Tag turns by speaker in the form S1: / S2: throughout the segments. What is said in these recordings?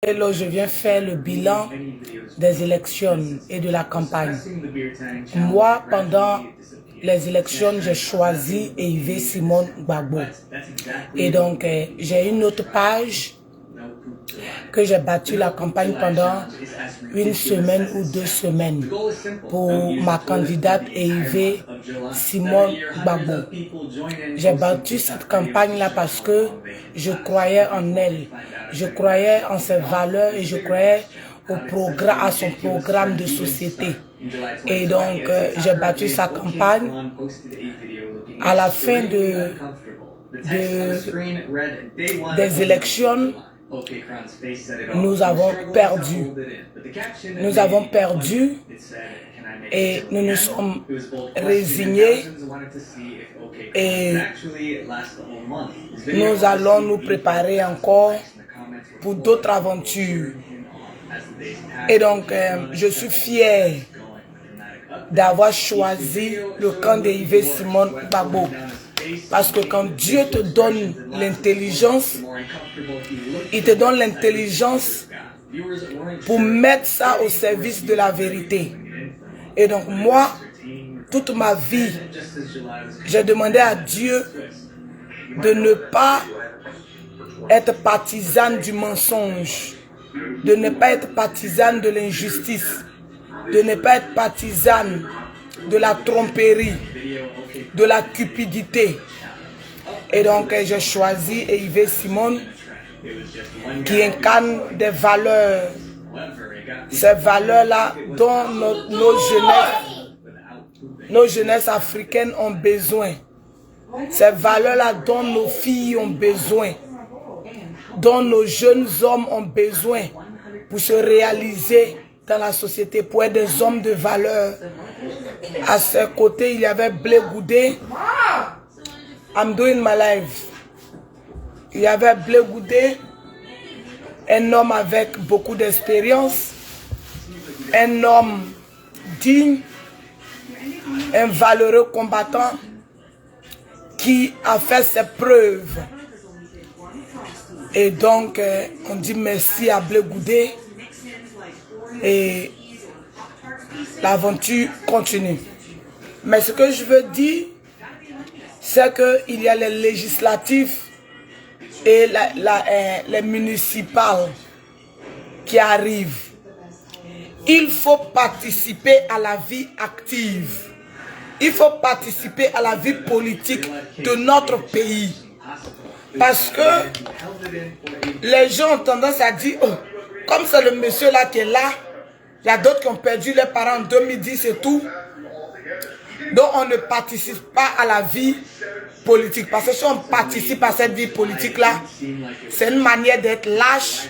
S1: Là, je viens faire le bilan des élections et de la campagne. Moi, pendant les élections, j'ai choisi Yves Simon Gbagbo. Et donc, j'ai une autre page que j'ai battu la campagne pendant une semaine ou 2 semaines pour ma candidate Yves Simon Gbagbo. J'ai battu cette campagne-là parce que je croyais en elle. Je croyais en ses valeurs et je croyais à son programme de société. Et donc, j'ai battu sa campagne. À la fin des élections, nous avons perdu. Nous avons perdu et nous nous sommes résignés et nous allons nous préparer encore pour d'autres aventures. Et donc, je suis fier d'avoir choisi le camp de Yves Simon Gbagbo. Parce que quand Dieu te donne l'intelligence, il te donne l'intelligence pour mettre ça au service de la vérité. Et donc moi, toute ma vie, j'ai demandé à Dieu de ne pas être partisane du mensonge, de ne pas être partisane de l'injustice, de ne pas être partisane de la tromperie, de la cupidité. Et donc j'ai choisi Yves Simon qui incarne des valeurs, ces valeurs-là dont nos jeunesses africaines ont besoin, ces valeurs-là dont nos filles ont besoin, dont nos jeunes hommes ont besoin pour se réaliser dans la société, pour être des hommes de valeur. À ses côtés, il y avait Blé Goudé. I'm doing my life. Il y avait Blé Goudé, un homme avec beaucoup d'expérience, un homme digne, un valeureux combattant qui a fait ses preuves. Et donc, on dit merci à Blé Goudé et l'aventure continue. Mais ce que je veux dire, c'est qu'il y a les législatifs et les municipales qui arrivent. Il faut participer à la vie active. Il faut participer à la vie politique de notre pays. Parce que les gens ont tendance à dire, oh, comme c'est le monsieur là qui est là, il y a d'autres qui ont perdu leurs parents en 2010 et tout. Donc on ne participe pas à la vie politique. Parce que si on participe à cette vie politique-là, c'est une manière d'être lâche,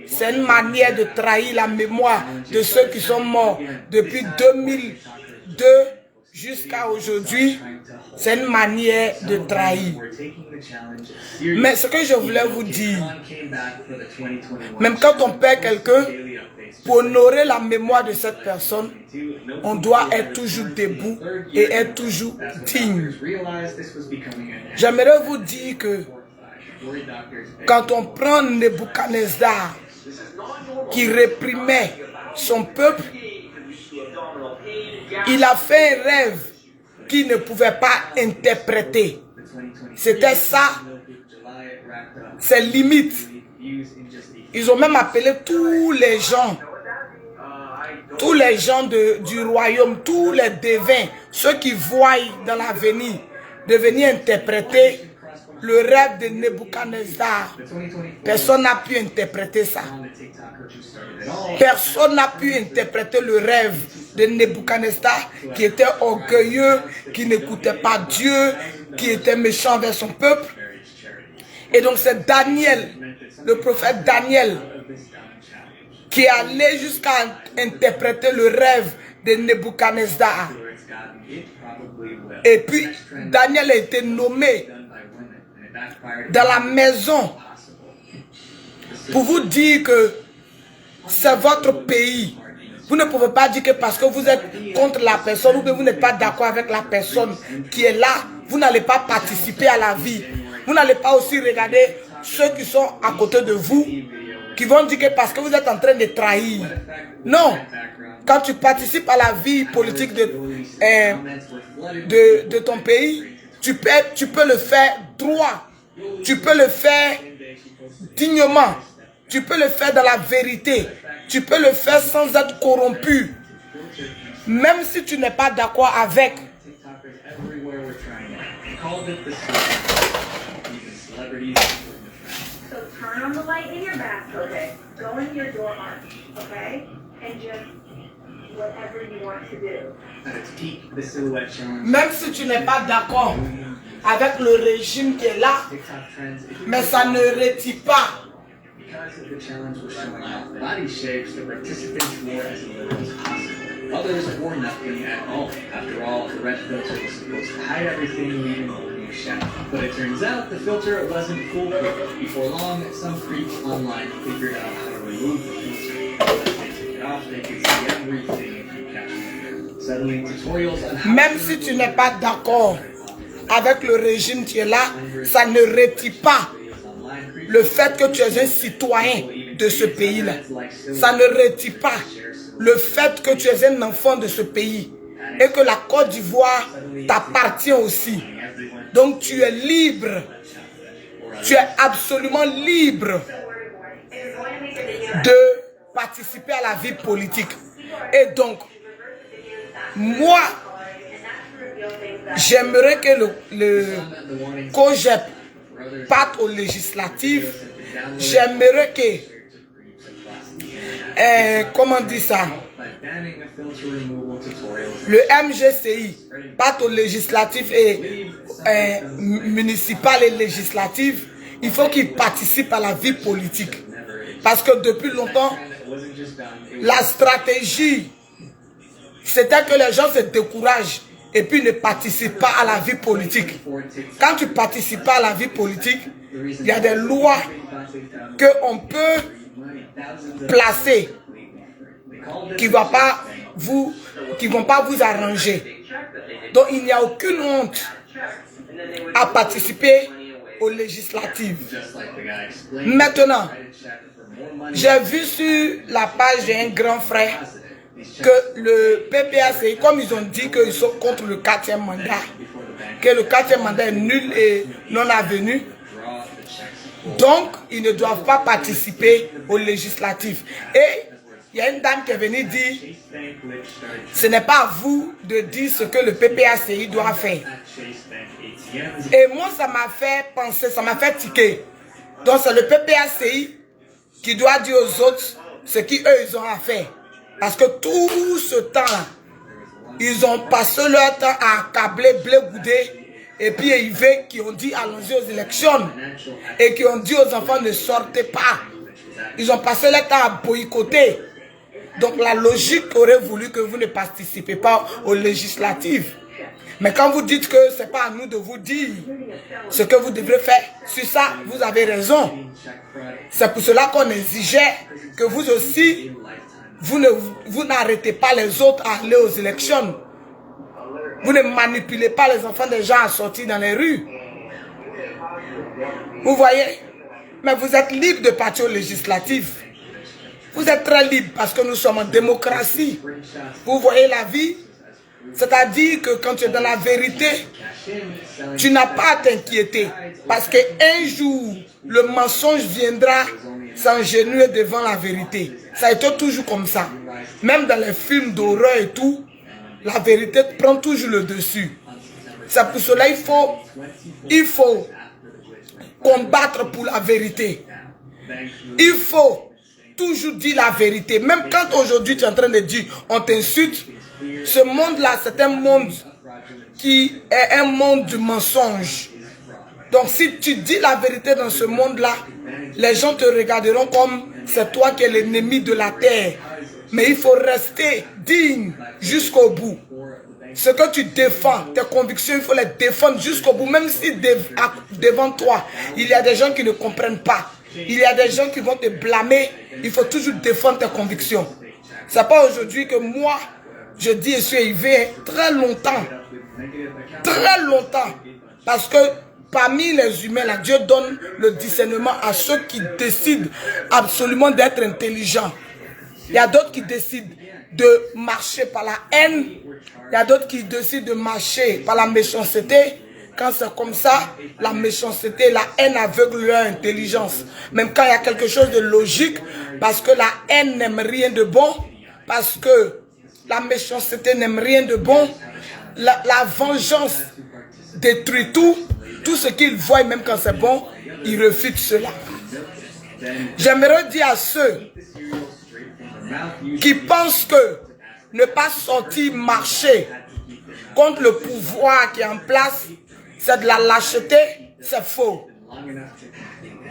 S1: c'est une manière de trahir la mémoire de ceux qui sont morts depuis 2002 jusqu'à aujourd'hui. C'est une manière de trahir. Mais ce que je voulais vous dire, même quand on perd quelqu'un, pour honorer la mémoire de cette personne, on doit être toujours debout et être toujours digne. J'aimerais vous dire que quand on prend Nebuchadnezzar qui réprimait son peuple, il a fait un rêve qu'il ne pouvait pas interpréter. C'était ça, ses limites. Ils ont même appelé tous les gens du royaume, tous les devins, ceux qui voient dans l'avenir, de venir interpréter le rêve de Nebuchadnezzar. Personne n'a pu interpréter ça. Personne n'a pu interpréter le rêve de Nebuchadnezzar qui était orgueilleux, qui n'écoutait pas Dieu, qui était méchant vers son peuple. Et donc c'est Daniel, le prophète Daniel, qui est allé jusqu'à interpréter le rêve de Nebuchadnezzar. Et puis Daniel a été nommé dans la maison pour vous dire que c'est votre pays. Vous ne pouvez pas dire que parce que vous êtes contre la personne ou que vous n'êtes pas d'accord avec la personne qui est là, vous n'allez pas participer à la vie. Vous n'allez pas aussi regarder ceux qui sont à côté de vous qui vont dire que parce que vous êtes en train de trahir. Non. Quand tu participes à la vie politique de ton pays, tu peux le faire droit. Tu peux le faire dignement. Tu peux le faire dans la vérité. Tu peux le faire sans être corrompu. Même si tu n'es pas d'accord avec.
S2: So turn on the light in your bathroom. Okay. Go into your door arch. Okay. And just whatever you want to do.
S1: Même si tu n'es pas d'accord avec le régime qui est là, mais ça ne retire pas.
S3: Others wore nothing at all. After all, the red filter was supposed to hide everything, leaving only a shadow. But it turns out the filter wasn't foolproof. Before long, some creep online figured out how to remove the filter. As they took it off, they could see everything from catching. Suddenly, tutorials on how
S1: même si tu n'es pas d'accord avec le régime qui est là, ça ne retire pas le fait que tu es un citoyen de ce pays-là. Ça ne retire pas le fait que tu es un enfant de ce pays et que la Côte d'Ivoire t'appartient aussi. Donc tu es libre. Tu es absolument libre de participer à la vie politique. Et donc, moi, j'aimerais que le COJEP parte aux législatives. J'aimerais que comment on dit ça? Le MGCI parte aux législatives et municipales et législatives. Il faut qu'ils participent à la vie politique. Parce que depuis longtemps, la stratégie, c'était que les gens se découragent et puis ne participent pas à la vie politique. Quand tu participes pas à la vie politique, il y a des lois qu'on peut placer qui ne vont pas vous arranger. Donc il n'y a aucune honte à participer aux législatives. Maintenant, j'ai vu sur la page d'un grand frère que le PPACI, comme ils ont dit qu'ils sont contre le 4e mandat, que le 4e mandat est nul et non avenu, donc ils ne doivent pas participer aux législatives. Et il y a une dame qui est venue dire, ce n'est pas à vous de dire ce que le PPACI doit faire. Et moi, ça m'a fait penser, ça m'a fait tiquer. Donc c'est le PPACI qui doit dire aux autres ce qu'eux ils ont à faire. Parce que tout ce temps-là, ils ont passé leur temps à accabler Blé Goudé et puis Yves qui ont dit allons-y aux élections et qui ont dit aux enfants ne sortez pas. Ils ont passé leur temps à boycotter. Donc la logique aurait voulu que vous ne participez pas aux législatives. Mais quand vous dites que ce n'est pas à nous de vous dire ce que vous devrez faire, sur ça, vous avez raison. C'est pour cela qu'on exigeait que vous aussi, vous n'arrêtez pas les autres à aller aux élections. Vous ne manipulez pas les enfants des gens à sortir dans les rues. Vous voyez? Mais vous êtes libre de partir aux législatives. Vous êtes très libre parce que nous sommes en démocratie. Vous voyez la vie? C'est-à-dire que quand tu es dans la vérité, tu n'as pas à t'inquiéter. Parce qu'un jour, le mensonge viendra s'engenouiller devant la vérité. Ça a été toujours comme ça. Même dans les films d'horreur et tout, la vérité prend toujours le dessus. C'est pour cela il faut combattre pour la vérité. Il faut toujours dire la vérité. Même quand aujourd'hui tu es en train de dire on t'insulte, ce monde-là, c'est un monde qui est un monde du mensonge. Donc si tu dis la vérité dans ce monde-là, les gens te regarderont comme c'est toi qui es l'ennemi de la terre. Mais il faut rester digne jusqu'au bout. Ce que tu défends, tes convictions, il faut les défendre jusqu'au bout. Même si devant toi, il y a des gens qui ne comprennent pas. Il y a des gens qui vont te blâmer. Il faut toujours défendre tes convictions. Ce n'est pas aujourd'hui que moi, je dis je suis élevé très longtemps. Très longtemps. Parce que parmi les humains, là, Dieu donne le discernement à ceux qui décident absolument d'être intelligents. Il y a d'autres qui décident de marcher par la haine. Il y a d'autres qui décident de marcher par la méchanceté. Quand c'est comme ça, la méchanceté, la haine aveugle leur intelligence. Même quand il y a quelque chose de logique, parce que la haine n'aime rien de bon, parce que la méchanceté n'aime rien de bon, la vengeance détruit tout. Tout ce qu'ils voient, même quand c'est bon, ils refutent cela. J'aimerais dire à ceux qui pensent que ne pas sortir marcher contre le pouvoir qui est en place, c'est de la lâcheté, c'est faux.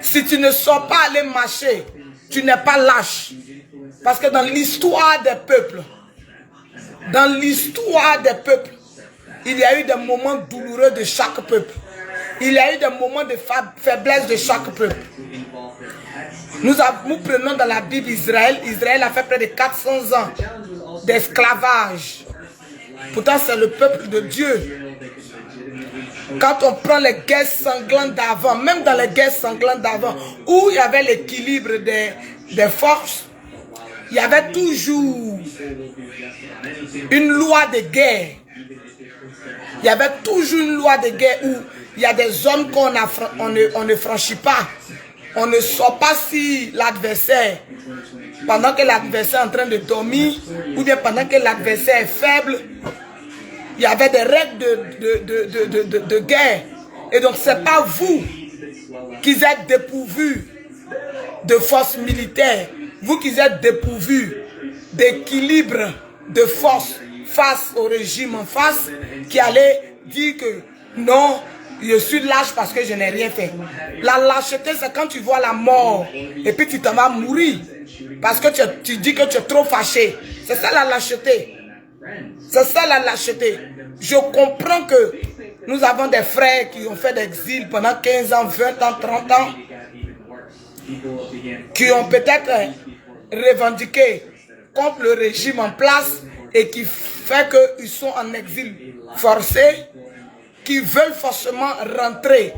S1: Si tu ne sors pas aller marcher, tu n'es pas lâche. Parce que dans l'histoire des peuples, il y a eu des moments douloureux de chaque peuple. Il y a eu des moments de faiblesse de chaque peuple. Nous prenons dans la Bible Israël. Israël a fait près de 400 ans d'esclavage. Pourtant, c'est le peuple de Dieu. Quand on prend les guerres sanglantes d'avant, même dans les guerres sanglantes d'avant, où il y avait l'équilibre des forces, il y avait toujours une loi de guerre. Il y avait toujours une loi de guerre où il y a des zones qu'on ne franchit pas. On ne sort pas si l'adversaire, pendant que l'adversaire est en train de dormir, ou bien pendant que l'adversaire est faible. Il y avait des règles de guerre. Et donc, ce n'est pas vous qui êtes dépourvus de force militaire. Vous qui êtes dépourvus d'équilibre de force face au régime en face, qui allait dire que non, je suis lâche parce que je n'ai rien fait. La lâcheté, c'est quand tu vois la mort et puis tu t'en vas mourir parce que tu dis que tu es trop fâché. C'est ça la lâcheté. C'est ça la lâcheté. Je comprends que nous avons des frères qui ont fait l'exil pendant 15 ans, 20 ans, 30 ans, qui ont peut-être revendiqué contre le régime en place et qui fait qu'ils sont en exil forcé, qui veulent forcément rentrer.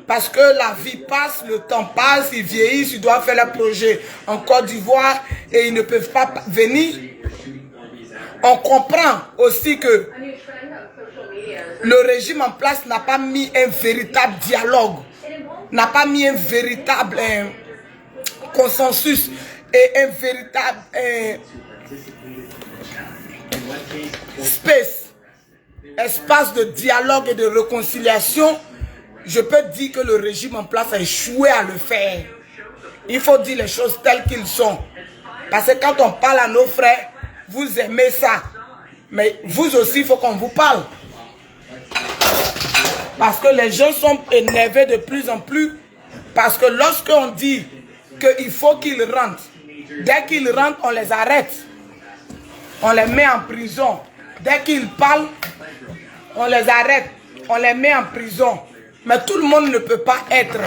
S1: Parce que la vie passe, le temps passe, ils vieillissent, ils doivent faire leur projet en Côte d'Ivoire et ils ne peuvent pas venir. On comprend aussi que le régime en place n'a pas mis un véritable dialogue, n'a pas mis un véritable consensus et un véritable espace de dialogue et de réconciliation. Je peux dire que le régime en place a échoué à le faire. Il faut dire les choses telles qu'elles sont. Parce que quand on parle à nos frères, vous aimez ça. Mais vous aussi, il faut qu'on vous parle. Parce que les gens sont énervés de plus en plus. Parce que lorsqu'on dit qu'il faut qu'ils rentrent, dès qu'ils rentrent, on les arrête. On les met en prison. Dès qu'ils parlent, on les arrête. On les met en prison. Mais tout le monde ne peut pas être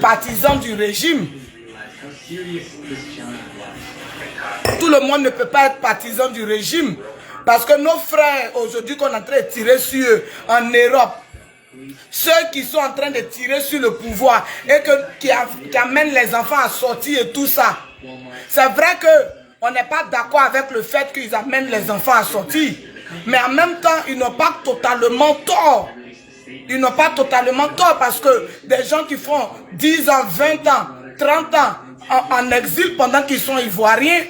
S1: partisan du régime. Tout le monde ne peut pas être partisan du régime. Parce que nos frères, aujourd'hui, qu'on est en train de tirer sur eux en Europe, ceux qui sont en train de tirer sur le pouvoir et qui amènent les enfants à sortir et tout ça, c'est vrai qu'on n'est pas d'accord avec le fait qu'ils amènent les enfants à sortir. Mais en même temps, ils n'ont pas totalement tort. Ils n'ont pas totalement tort parce que des gens qui font 10 ans, 20 ans, 30 ans en exil pendant qu'ils sont ivoiriens,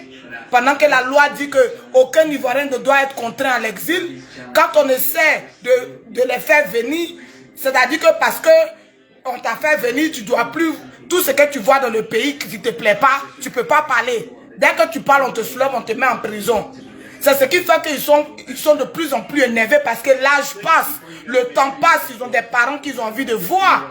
S1: pendant que la loi dit qu'aucun Ivoirien ne doit être contraint à l'exil, quand on essaie de les faire venir, c'est-à-dire que parce qu'on t'a fait venir, tu dois plus, tout ce que tu vois dans le pays qui ne te plaît pas, tu ne peux pas parler. Dès que tu parles, on te soulève, on te met en prison. C'est ce qui fait qu'ils sont de plus en plus énervés parce que l'âge passe, le temps passe, ils ont des parents qu'ils ont envie de voir.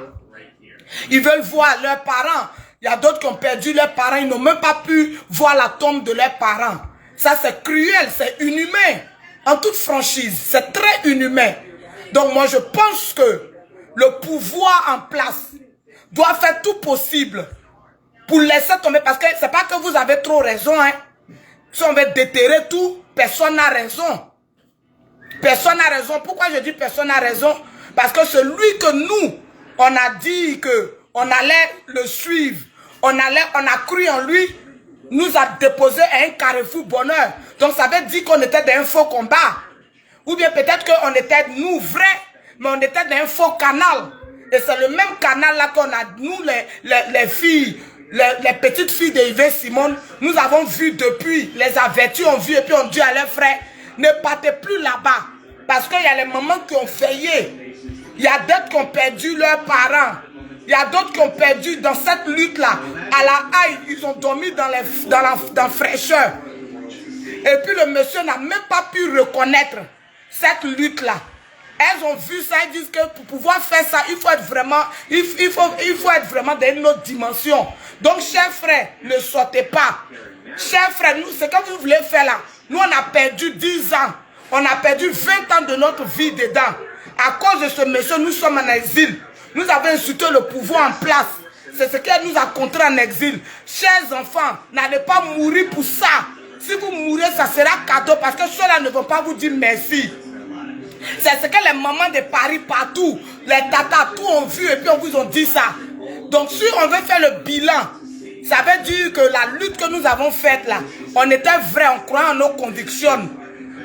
S1: Ils veulent voir leurs parents. Il y a d'autres qui ont perdu leurs parents, ils n'ont même pas pu voir la tombe de leurs parents. Ça, c'est cruel, c'est inhumain. En toute franchise, c'est très inhumain. Donc moi, je pense que le pouvoir en place doit faire tout possible pour laisser tomber. Parce que c'est pas que vous avez trop raison. Hein. Si on veut déterrer tout, personne n'a raison. Personne n'a raison. Pourquoi je dis personne n'a raison? Parce que celui que nous, on a dit qu'on allait le suivre, on a cru en lui, nous a déposé à un carrefour bonheur. Donc ça veut dire qu'on était dans un faux combat. Ou bien peut-être qu'on était, nous, vrais, mais on était dans un faux canal. Et c'est le même canal là qu'on a, nous, les filles, les petites filles d'Yves Simone, nous avons vu depuis, les avertis ont vu et puis on dit à leurs frères, ne partez plus là-bas. Parce qu'il y a les mamans qui ont failli. Il y a d'autres qui ont perdu leurs parents. Il y a d'autres qui ont perdu dans cette lutte-là. À la haie, ils ont dormi dans la fraîcheur. Et puis le monsieur n'a même pas pu reconnaître cette lutte-là. Elles ont vu ça, elles disent que pour pouvoir faire ça, il faut être vraiment, il faut être vraiment dans une autre dimension. Donc, chers frères, ne sortez pas. Chers frères, nous, ce que vous voulez faire là, nous, on a perdu 10 ans. On a perdu 20 ans de notre vie dedans. À cause de ce monsieur, nous sommes en exil. Nous avons insulté le pouvoir en place. C'est ce qui nous a contraints en exil. Chers enfants, n'allez pas mourir pour ça. Si vous mourrez, ça sera cadeau parce que ceux-là ne vont pas vous dire merci. C'est ce que les mamans de Paris partout, les tatas, tout ont vu et puis on vous a dit ça. Donc si on veut faire le bilan, ça veut dire que la lutte que nous avons faite là, on était vrai, on croyait en nos convictions.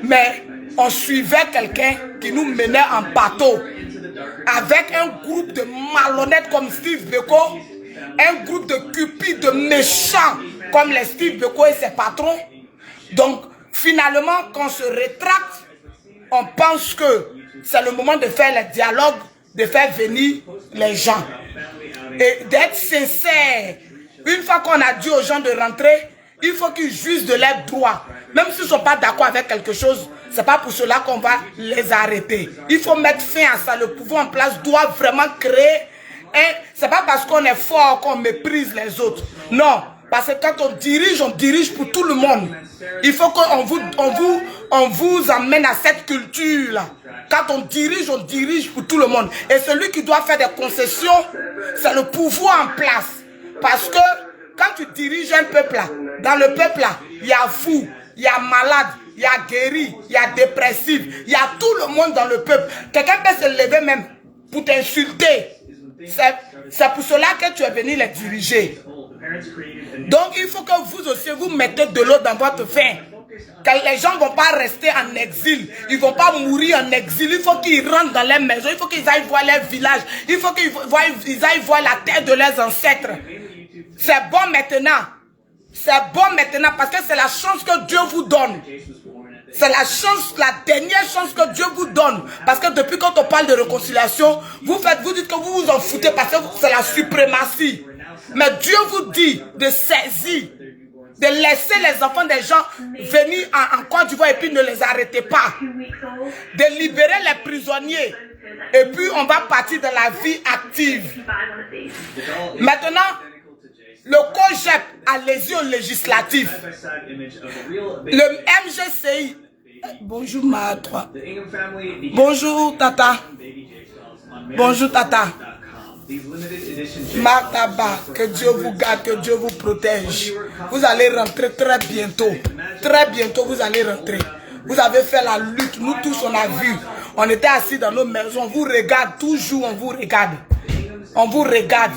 S1: Mais on suivait quelqu'un qui nous menait en bateau. Avec un groupe de malhonnêtes comme Steve Beko, un groupe de cupides, de méchants comme les Steve Beko et ses patrons. Donc finalement, quand on se rétracte, on pense que c'est le moment de faire le dialogue, de faire venir les gens. Et d'être sincère. Une fois qu'on a dit aux gens de rentrer, il faut qu'ils jouissent de leurs droits. Même s'ils ne sont pas d'accord avec quelque chose, ce n'est pas pour cela qu'on va les arrêter. Il faut mettre fin à ça. Le pouvoir en place doit vraiment créer. Ce n'est pas parce qu'on est fort qu'on méprise les autres. Non. Parce que quand on dirige pour tout le monde. Il faut qu'on vous emmène à cette culture-là. Quand on dirige pour tout le monde. Et celui qui doit faire des concessions, c'est le pouvoir en place. Parce que quand tu diriges un peuple là, dans le peuple là, il y a fou, il y a malade, il y a guéri, il y a dépressif, il y a tout le monde dans le peuple. Quelqu'un peut se lever même pour t'insulter. C'est pour cela que tu es venu les diriger. Donc il faut que vous aussi vous mettez de l'eau dans votre vin. Que les gens ne vont pas rester en exil. Ils ne vont pas mourir en exil. Il faut qu'ils rentrent dans leurs maisons. Il faut qu'ils aillent voir leur village. Il faut qu'ils aillent voir la terre de leurs ancêtres. C'est bon maintenant. C'est bon maintenant parce que c'est la chance que Dieu vous donne. C'est la chance, la dernière chance que Dieu vous donne. Parce que depuis quand on parle de réconciliation, vous dites que vous vous en foutez parce que c'est la suprématie. Mais Dieu vous dit de saisir, de laisser les enfants des gens venir en Côte d'Ivoire et puis ne les arrêtez pas. De libérer les prisonniers. Et puis on va partir dans la vie active. Maintenant, le COGEP, allez-y au législatif. Le MGCI. Bonjour ma 3. Bonjour Tata. Bonjour Tata. Martaba, que Dieu vous garde, que Dieu vous protège. Vous allez rentrer très bientôt. Très bientôt, vous allez rentrer. Vous avez fait la lutte, nous tous on a vu. On était assis dans nos maisons, on vous regarde, toujours on vous regarde. On vous regarde.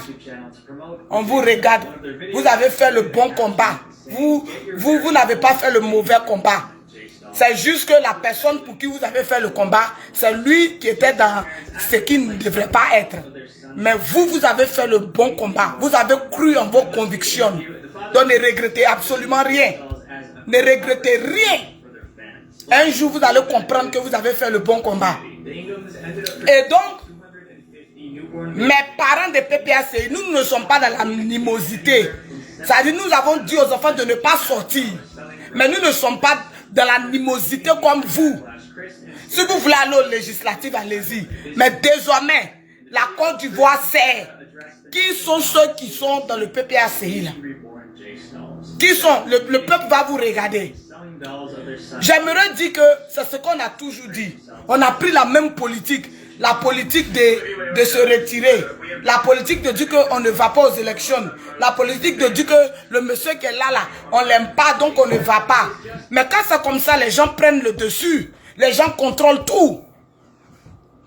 S1: On vous regarde. Vous avez fait le bon combat. Vous n'avez pas fait le mauvais combat. C'est juste que la personne pour qui vous avez fait le combat, c'est lui qui était dans ce qui ne devrait pas être. Mais vous avez fait le bon combat. Vous avez cru en vos convictions. Donc ne regrettez absolument rien. Ne regrettez rien. Un jour, vous allez comprendre que vous avez fait le bon combat. Et donc, mes parents de PPACI, nous ne sommes pas dans l'animosité. C'est-à-dire, nous avons dit aux enfants de ne pas sortir. Mais nous ne sommes pas dans l'animosité comme vous. Si vous voulez aller au législatif, allez-y. Mais désormais, la Côte d'Ivoire sait qui sont ceux qui sont dans le PPACI là. Qui sont? Le peuple va vous regarder. J'aimerais dire que c'est ce qu'on a toujours dit. On a pris la même politique. La politique de se retirer. La politique de dire qu'on ne va pas aux élections. La politique de dire que le monsieur qui est là, on ne l'aime pas, donc on ne va pas. Mais quand c'est comme ça, les gens prennent le dessus. Les gens contrôlent tout.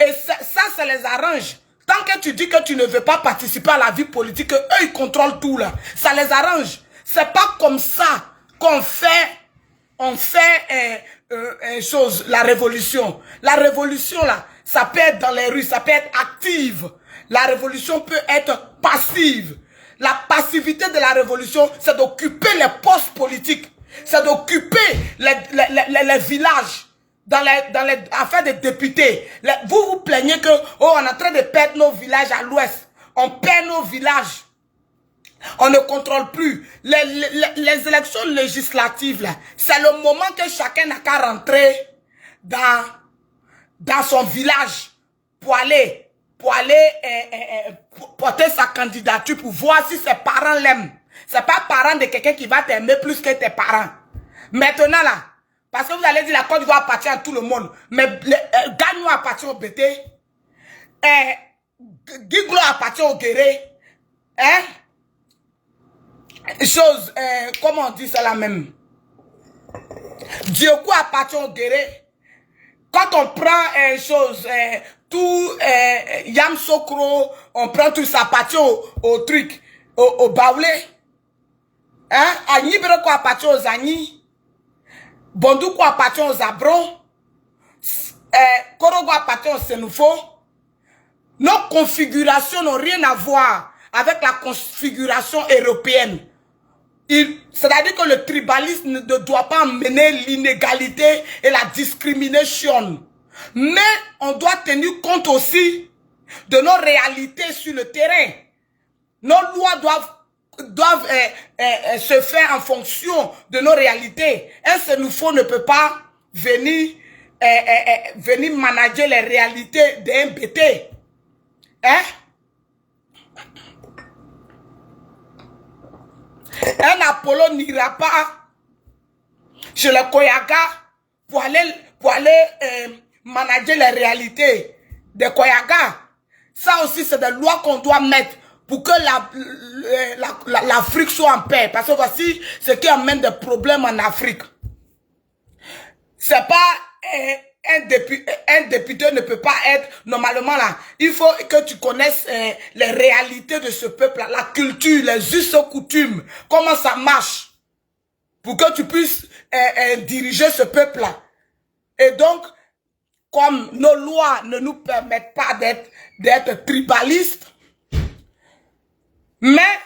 S1: Et ça les arrange. Tant que tu dis que tu ne veux pas participer à la vie politique, eux, ils contrôlent tout là. Ça les arrange. C'est pas comme ça qu'on fait, la révolution. La révolution là, ça peut être dans les rues, ça peut être active. La révolution peut être passive. La passivité de la révolution, c'est d'occuper les postes politiques. C'est d'occuper les villages. Dans les affaires des députés, vous vous plaignez que on est en train de perdre nos villages à l'ouest. On perd nos villages. On ne contrôle plus. Les élections législatives, là, c'est le moment que chacun n'a qu'à rentrer dans son village pour aller porter sa candidature pour voir si ses parents l'aiment. C'est pas parent de quelqu'un qui va t'aimer plus que tes parents. Maintenant là, parce que vous allez dire la Côte d'Ivoire appartient à tout le monde. Mais Gagnon appartient au BT. Guiglo appartient au Guéré. Hein? Chose, comment on dit ça là même? Diokou appartient au Guéré. Quand on prend tout Yam Sokro, on prend tout ça appartient au truc, au Baoulé. Hein? Agni Breko appartient aux Agni. Bondoukou appartient aux Abron, Korogo appartient aux Sénoufo. Nos configurations n'ont rien à voir avec la configuration européenne. C'est-à-dire que le tribalisme ne doit pas mener l'inégalité et la discrimination. Mais on doit tenir compte aussi de nos réalités sur le terrain. Nos lois doivent se faire en fonction de nos réalités. Un Sénoufo ne peut pas venir manager les réalités d'un BT. Hein? Un Apollo n'ira pas chez le Koyaga pour aller manager les réalités des Koyaga. Ça aussi, c'est des lois qu'on doit mettre pour que l'Afrique soit en paix. Parce que voici ce qui amène des problèmes en Afrique. C'est pas un député ne peut pas être normalement là. Il faut que tu connaisses les réalités de ce peuple, la culture, les us et coutumes, comment ça marche, pour que tu puisses diriger ce peuple là. Et donc, comme nos lois ne nous permettent pas d'être tribalistes, mais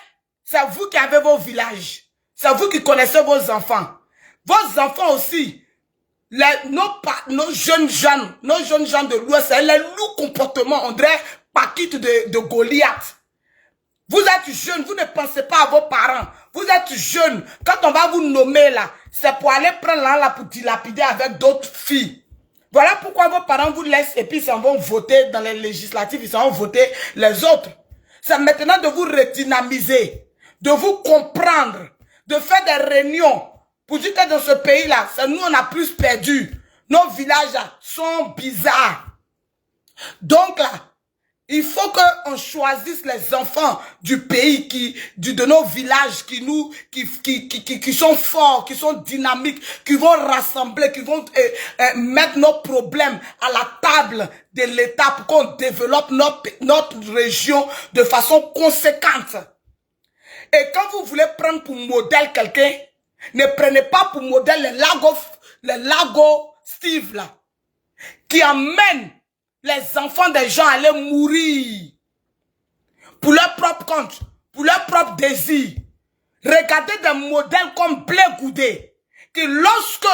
S1: c'est vous qui avez vos villages. C'est vous qui connaissez vos enfants. Vos enfants aussi. Nos jeunes gens de l'Ouest, c'est les loups comportements. On dirait Paquite de Goliath. Vous êtes jeunes, vous ne pensez pas à vos parents. Vous êtes jeunes. Quand on va vous nommer là, c'est pour aller prendre là pour dilapider avec d'autres filles. Voilà pourquoi vos parents vous laissent et puis ils s'en vont voter dans les législatives, ils s'en vont voter les autres. C'est maintenant de vous redynamiser, de vous comprendre, de faire des réunions pour dire que dans ce pays-là, c'est nous on a plus perdu. Nos villages là, sont bizarres. Donc là, il faut qu'on choisisse les enfants du pays, de nos villages qui sont forts, qui sont dynamiques, qui vont rassembler, qui vont mettre nos problèmes à la table de l'État pour qu'on développe notre région de façon conséquente. Et quand vous voulez prendre pour modèle quelqu'un, ne prenez pas pour modèle les Lago Steve là, qui amènent les enfants des gens à aller mourir pour leur propre compte, pour leur propre désir. Regardez des modèles comme Blé Goudé, qui lorsque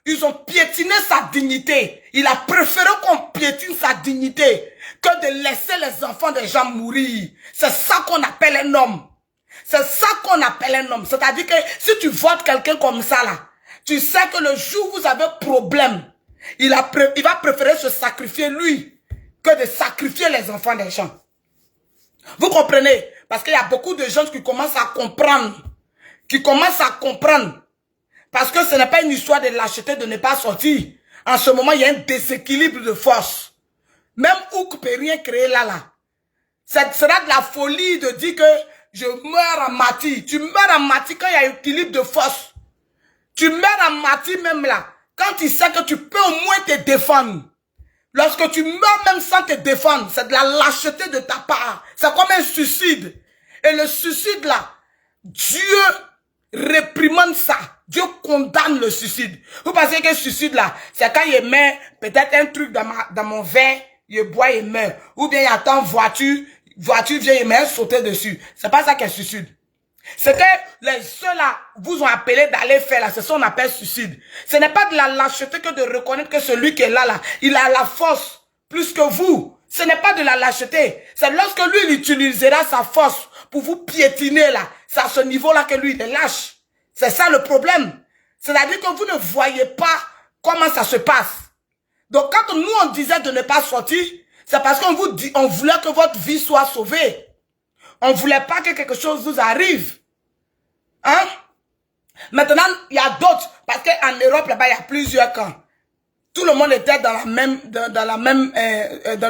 S1: ils ont piétiné sa dignité, il a préféré qu'on piétine sa dignité que de laisser les enfants des gens mourir. C'est ça qu'on appelle un homme. C'est ça qu'on appelle un homme. C'est-à-dire que si tu votes quelqu'un comme ça là, tu sais que le jour où vous avez problème, il va préférer se sacrifier lui que de sacrifier les enfants des gens. Vous comprenez? Parce qu'il y a beaucoup de gens qui commencent à comprendre. Parce que ce n'est pas une histoire de lâcheté de ne pas sortir. En ce moment, il y a un déséquilibre de force. Même Ouk ne peut rien créer là. Ça sera de la folie de dire que je meurs en Mati. Tu meurs en Mati quand il y a un équilibre de force. Tu meurs en Mati même là. Quand tu sais que tu peux au moins te défendre. Lorsque tu meurs même sans te défendre, c'est de la lâcheté de ta part. C'est comme un suicide. Et le suicide là, Dieu réprimande ça. Dieu condamne le suicide. Vous pensez que le suicide là, c'est quand il met peut-être un truc dans mon verre, il boit et meurt. Ou bien il attend voiture vient et met sauter dessus. C'est pas ça qu'est suicide. C'est que ceux-là vous ont appelé d'aller faire là, c'est ça qu'on appelle suicide. Ce n'est pas de la lâcheté que de reconnaître que celui qui est là, il a la force plus que vous. Ce n'est pas de la lâcheté. C'est lorsque lui, il utilisera sa force pour vous piétiner là. C'est à ce niveau-là que lui, il est lâche. C'est ça le problème. C'est-à-dire que vous ne voyez pas comment ça se passe. Donc quand nous, on disait de ne pas sortir, c'est parce qu'on vous dit, on voulait que votre vie soit sauvée. On ne voulait pas que quelque chose vous arrive. Hein? Maintenant, il y a d'autres. Parce qu'en Europe, là-bas, il y a plusieurs camps. Tout le monde était dans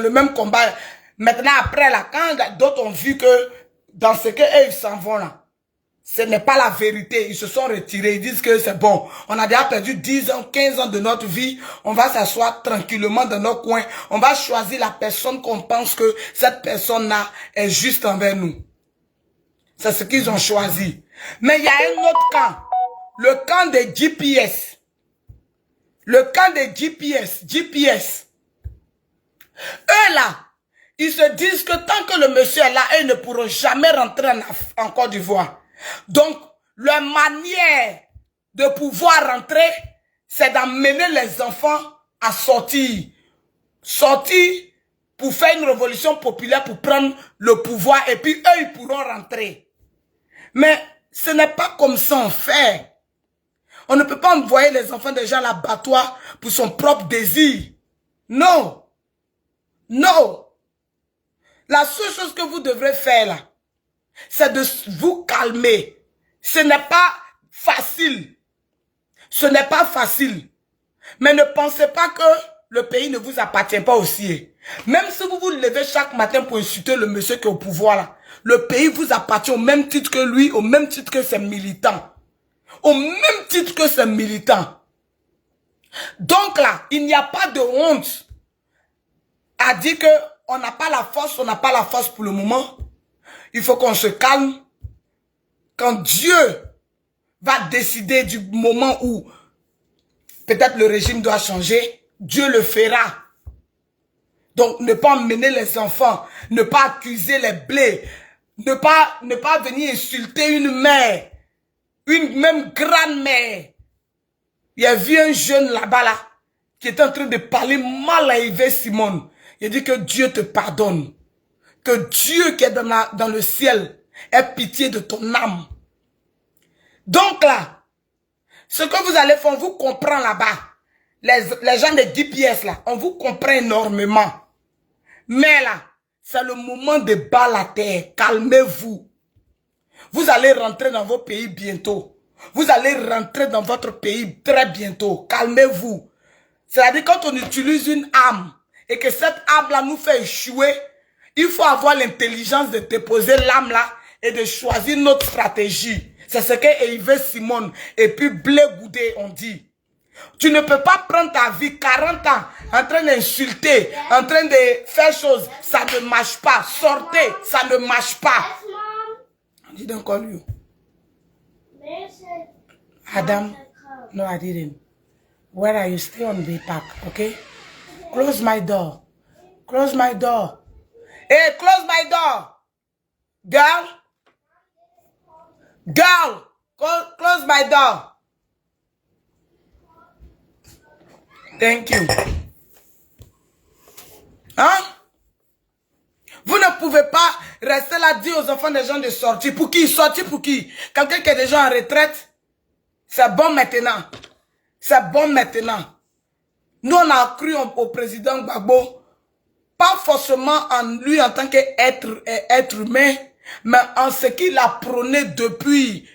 S1: le même combat. Maintenant, après, là, quand d'autres ont vu que dans ce qu'eux, ils s'en vont là, ce n'est pas la vérité. Ils se sont retirés. Ils disent que c'est bon. On a déjà perdu 10 ans, 15 ans de notre vie. On va s'asseoir tranquillement dans nos coins. On va choisir la personne qu'on pense que cette personne-là est juste envers nous. C'est ce qu'ils ont choisi. Mais il y a un autre camp. Le camp des GPS. Le camp des GPS. Eux là, ils se disent que tant que le monsieur est là, ils ne pourront jamais rentrer en Côte d'Ivoire. Donc, leur manière de pouvoir rentrer, c'est d'amener les enfants à sortir. Sortir pour faire une révolution populaire, pour prendre le pouvoir, et puis eux, ils pourront rentrer. Mais ce n'est pas comme ça on fait. On ne peut pas envoyer les enfants des gens à l'abattoir pour son propre désir. Non. Non. La seule chose que vous devrez faire là, c'est de vous calmer. Ce n'est pas facile. Ce n'est pas facile. Mais ne pensez pas que le pays ne vous appartient pas aussi. Même si vous vous levez chaque matin pour insulter le monsieur qui est au pouvoir là, le pays vous appartient au même titre que lui, au même titre que ses militants. Au même titre que ses militants. Donc là, il n'y a pas de honte à dire que on n'a pas la force pour le moment. Il faut qu'on se calme. Quand Dieu va décider du moment où peut-être le régime doit changer, Dieu le fera. Donc ne pas emmener les enfants, ne pas accuser les blés, ne pas venir insulter une mère, une même grand-mère. Il y a vu un jeune là-bas là, qui était en train de parler mal à Yves Simon. Il dit que Dieu te pardonne. Que Dieu qui est dans le ciel ait pitié de ton âme. Donc là, ce que vous allez faire, on vous comprend là-bas. Les gens des GPS là, on vous comprend énormément. Mais là, c'est le moment de battre la terre. Calmez-vous. Vous allez rentrer dans vos pays bientôt. Vous allez rentrer dans votre pays très bientôt. Calmez-vous. C'est-à-dire quand on utilise une arme et que cette arme-là nous fait échouer, il faut avoir l'intelligence de déposer l'arme là et de choisir notre stratégie. C'est ce que Yves Simon et puis Blé Goudé ont dit. Tu ne peux pas prendre ta vie 40 ans en train d'insulter, en train de faire choses. Ça ne marche pas. Sortez, ça ne marche pas. I didn't call you. Adam, no, I didn't. Where are you? Stay on the park, okay? Close my door. Close my door. Hey, close my door. Girl. Girl, close my door. Thank you. Hein? Vous ne pouvez pas rester là, dire aux enfants des gens de sortir. Pour qui? Sortir pour qui? Quelqu'un qui est déjà en retraite? C'est bon maintenant. C'est bon maintenant. Nous, on a cru au président Gbagbo, pas forcément en lui en tant qu'être humain, mais en ce qu'il a prôné depuis.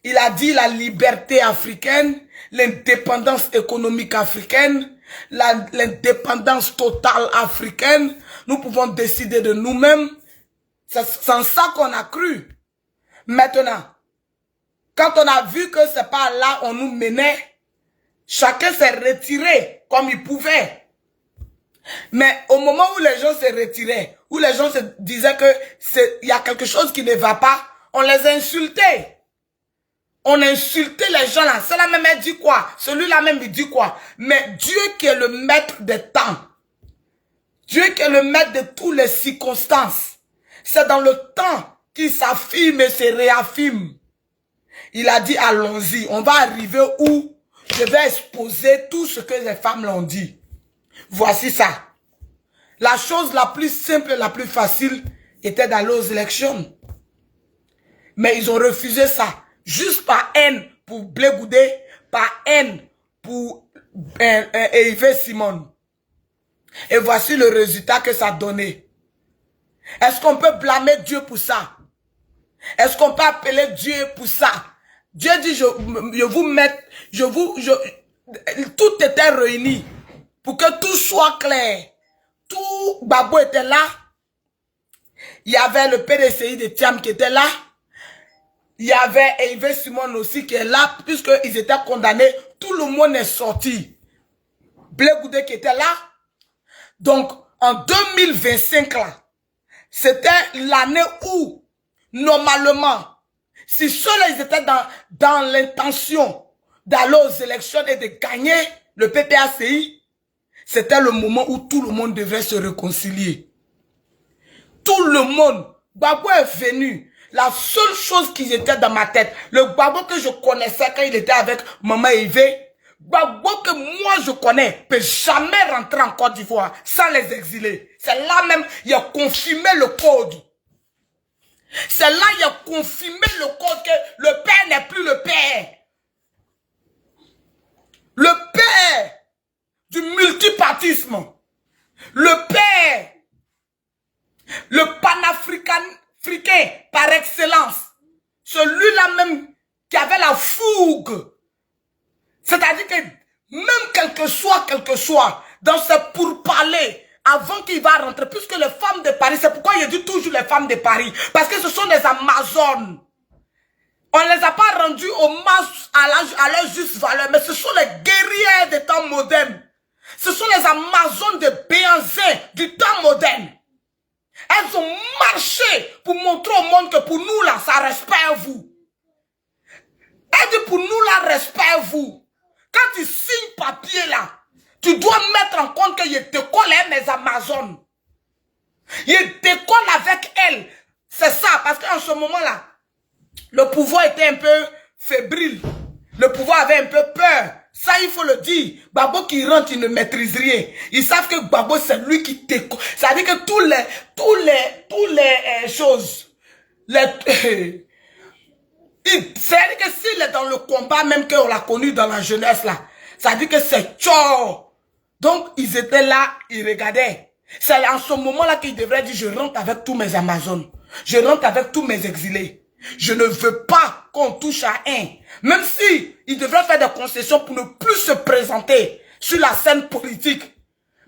S1: Il a dit la liberté africaine, l'indépendance économique africaine, l'indépendance totale africaine. Nous pouvons décider de nous-mêmes. C'est en ça qu'on a cru. Maintenant, quand on a vu que c'est pas là on nous menait, chacun s'est retiré comme il pouvait. Mais au moment où les gens se retiraient, où les gens se disaient que il y a quelque chose qui ne va pas, on les insultait. On insultait les gens là. Cela même elle dit quoi? Celui-là même il dit quoi? Mais Dieu qui est le maître des temps, Dieu qui est le maître de toutes les circonstances, c'est dans le temps qu'il s'affirme et se réaffirme. Il a dit allons-y, on va arriver où je vais exposer tout ce que les femmes l'ont dit. Voici ça. La chose la plus simple et la plus facile était d'aller aux élections. Mais ils ont refusé ça. Juste par haine pour Blé Goudé, par haine pour Hervé Simon. Et voici le résultat que ça a donné. Est-ce qu'on peut blâmer Dieu pour ça? Est-ce qu'on peut appeler Dieu pour ça? Dieu dit, je vous mets, tout était réuni pour que tout soit clair. Tout Gbagbo était là. Il y avait le PDCI de Thiam qui était là. Il y avait Hervé Simon aussi qui est là, puisqu'ils étaient condamnés. Tout le monde est sorti. Blé Goudé qui était là. Donc, en 2025, là, c'était l'année où, normalement, si ceux-là, ils étaient dans l'intention d'aller aux élections et de gagner le PPACI, c'était le moment où tout le monde devrait se réconcilier. Tout le monde. Gbagbo est venu. La seule chose qui était dans ma tête, le Gbagbo que je connaissais quand il était avec Maman Hervé, Gbagbo que moi je connais, peut jamais rentrer en Côte d'Ivoire sans les exiler. C'est là même, il a confirmé le code. C'est là il a confirmé le code que le père n'est plus le père. Le père du multipartisme. Le père. Le panafricain par excellence. Celui-là même qui avait la fougue. C'est-à-dire que même quel que soit, dans ce pourparlers, avant qu'il va rentrer, puisque les femmes de Paris, c'est pourquoi je dis toujours les femmes de Paris, parce que ce sont des Amazones. On ne les a pas rendues hommage à leur juste valeur, mais ce sont les guerrières des temps modernes. Ce sont les Amazones de Béanzin du temps moderne. Elles ont marché pour montrer au monde que pour nous là, ça respecte vous. Elle dit pour nous là, respecte vous. Quand tu signes papier là, tu dois mettre en compte que je te colle mes Amazones. Je te colle avec elles. C'est ça, parce qu'en ce moment là, le pouvoir était un peu fébrile. Le pouvoir avait un peu peur. Ça, il faut le dire. Gbagbo qui rentre, il ne maîtrise rien. Ils savent que Gbagbo, c'est lui qui t'écoute. Ça veut dire que tous les choses, c'est-à-dire que s'il est dans le combat, même qu'on l'a connu dans la jeunesse là, ça veut dire que c'est tchor. Donc, ils étaient là, ils regardaient. C'est en ce moment-là qu'ils devraient dire, je rentre avec tous mes Amazones. Je rentre avec tous mes exilés. Je ne veux pas qu'on touche à un. Même si il devrait faire des concessions pour ne plus se présenter sur la scène politique.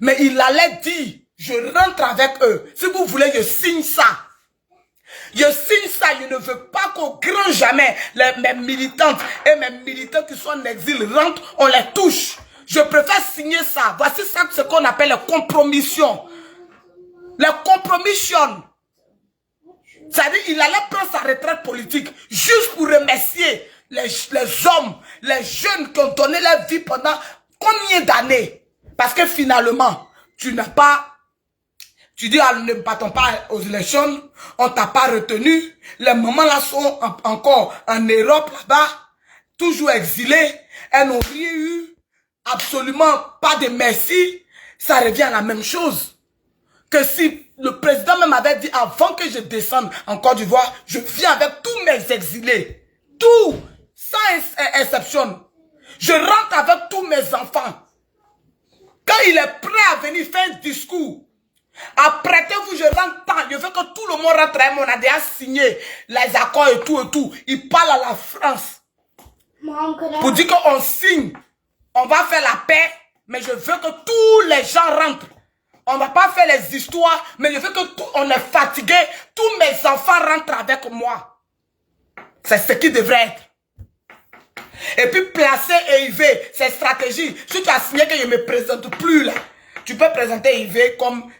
S1: Mais il allait dire, je rentre avec eux. Si vous voulez, je signe ça. Je signe ça, je ne veux pas qu'au grand jamais, mes militantes et mes militants qui sont en exil rentrent, on les touche. Je préfère signer ça. Voici ça, ce qu'on appelle les compromissions. Les compromissions. C'est-à-dire qu'il allait prendre sa retraite politique juste pour remercier les hommes, les jeunes qui ont donné leur vie pendant combien d'années? Parce que finalement, tu n'as pas, tu dis, ne partons pas aux élections, on t'a pas retenu, les mamans là sont encore en Europe là-bas, toujours exilées, elles n'ont rien eu, absolument pas de merci, ça revient à la même chose. Que si le président même avait dit avant que je descende en Côte d'Ivoire, je viens avec tous mes exilés. Tout, sans exception. Je rentre avec tous mes enfants. Quand il est prêt à venir faire un discours, apprêtez-vous, je rentre tant. Je veux que tout le monde rentre. On a déjà signé les accords et tout. Il parle à la France. Pour dire qu'on signe, on va faire la paix, mais je veux que tous les gens rentrent. On ne va pas faire les histoires, mais je veux que on est fatigué. Tous mes enfants rentrent avec moi. C'est ce qui devrait être. Et puis placer et élever ces stratégies. Si tu as signé que je ne me présente plus là, tu peux présenter Yves comme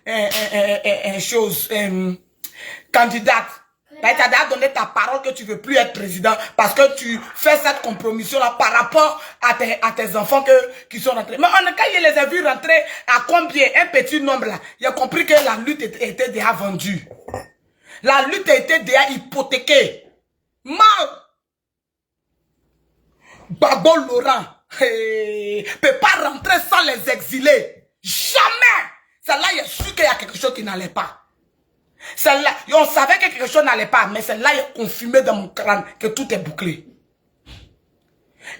S1: candidate. Tu as déjà donné ta parole que tu ne veux plus être président parce que tu fais cette compromission-là par rapport à tes enfants qui sont rentrés. Mais quand je les ai vus rentrer à combien? Un petit nombre là. J'ai compris que la lutte était déjà vendue. La lutte était déjà hypothéquée. Mal. Babo Laurent peut pas rentrer sans les exiler. Jamais. Celle-là, il est sûr qu'il y a quelque chose qui n'allait pas. Celle-là, on savait que quelque chose n'allait pas, mais celle-là est confirmée dans mon crâne que tout est bouclé.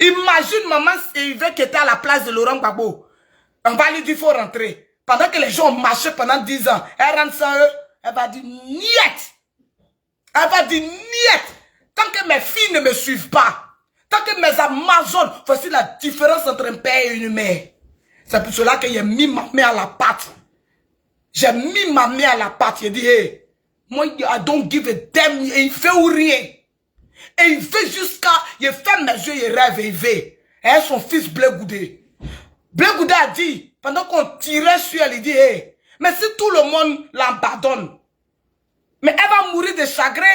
S1: Imagine maman Yves qui était à la place de Laurent Gbagbo. On va lui dire qu'il faut rentrer. Pendant que les gens ont marché pendant 10 ans, elle rentre sans eux, elle va dire niet. Elle va dire niet. Tant que mes filles ne me suivent pas, tant que mes Amazones, voici la différence entre un père et une mère. C'est pour cela que j'ai mis ma main à la pâte. J'ai mis ma main à la pâte. J'ai dit, hey, moi, I don't give a damn. Et il fait ou rien. Et il fait jusqu'à, il fait mes yeux, il rêve, il fait. Et son fils Blé Goudé. Blé Goudé a dit, pendant qu'on tirait sur elle, il dit, hey, mais si tout le monde l'abandonne, mais elle va mourir de chagrin.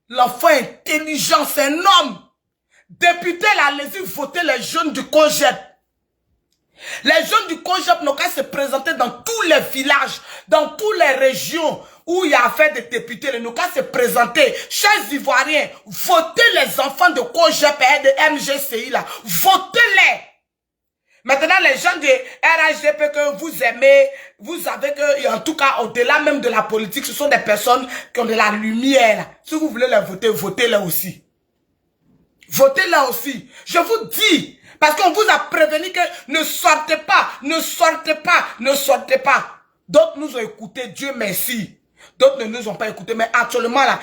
S1: L'enfant intelligent, c'est un homme. Député, là, allez-y voter les jeunes du Cogep. Les jeunes du Cogep n'ont qu'à se présenter dans tous les villages, dans toutes les régions où il y a affaire de députés. Ils n'ont qu'à se présenter. Chers Ivoiriens, votez les enfants de Cogep et de MGCI, là. Votez-les. Maintenant, les gens de RHDP que vous aimez, vous savez que, en tout cas, au-delà même de la politique, ce sont des personnes qui ont de la lumière. Si vous voulez les voter, votez-les aussi. Votez-les aussi. Je vous dis, parce qu'on vous a prévenu que ne sortez pas, ne sortez pas, ne sortez pas. D'autres nous ont écoutés, Dieu merci. D'autres ne nous ont pas écoutés, mais actuellement là,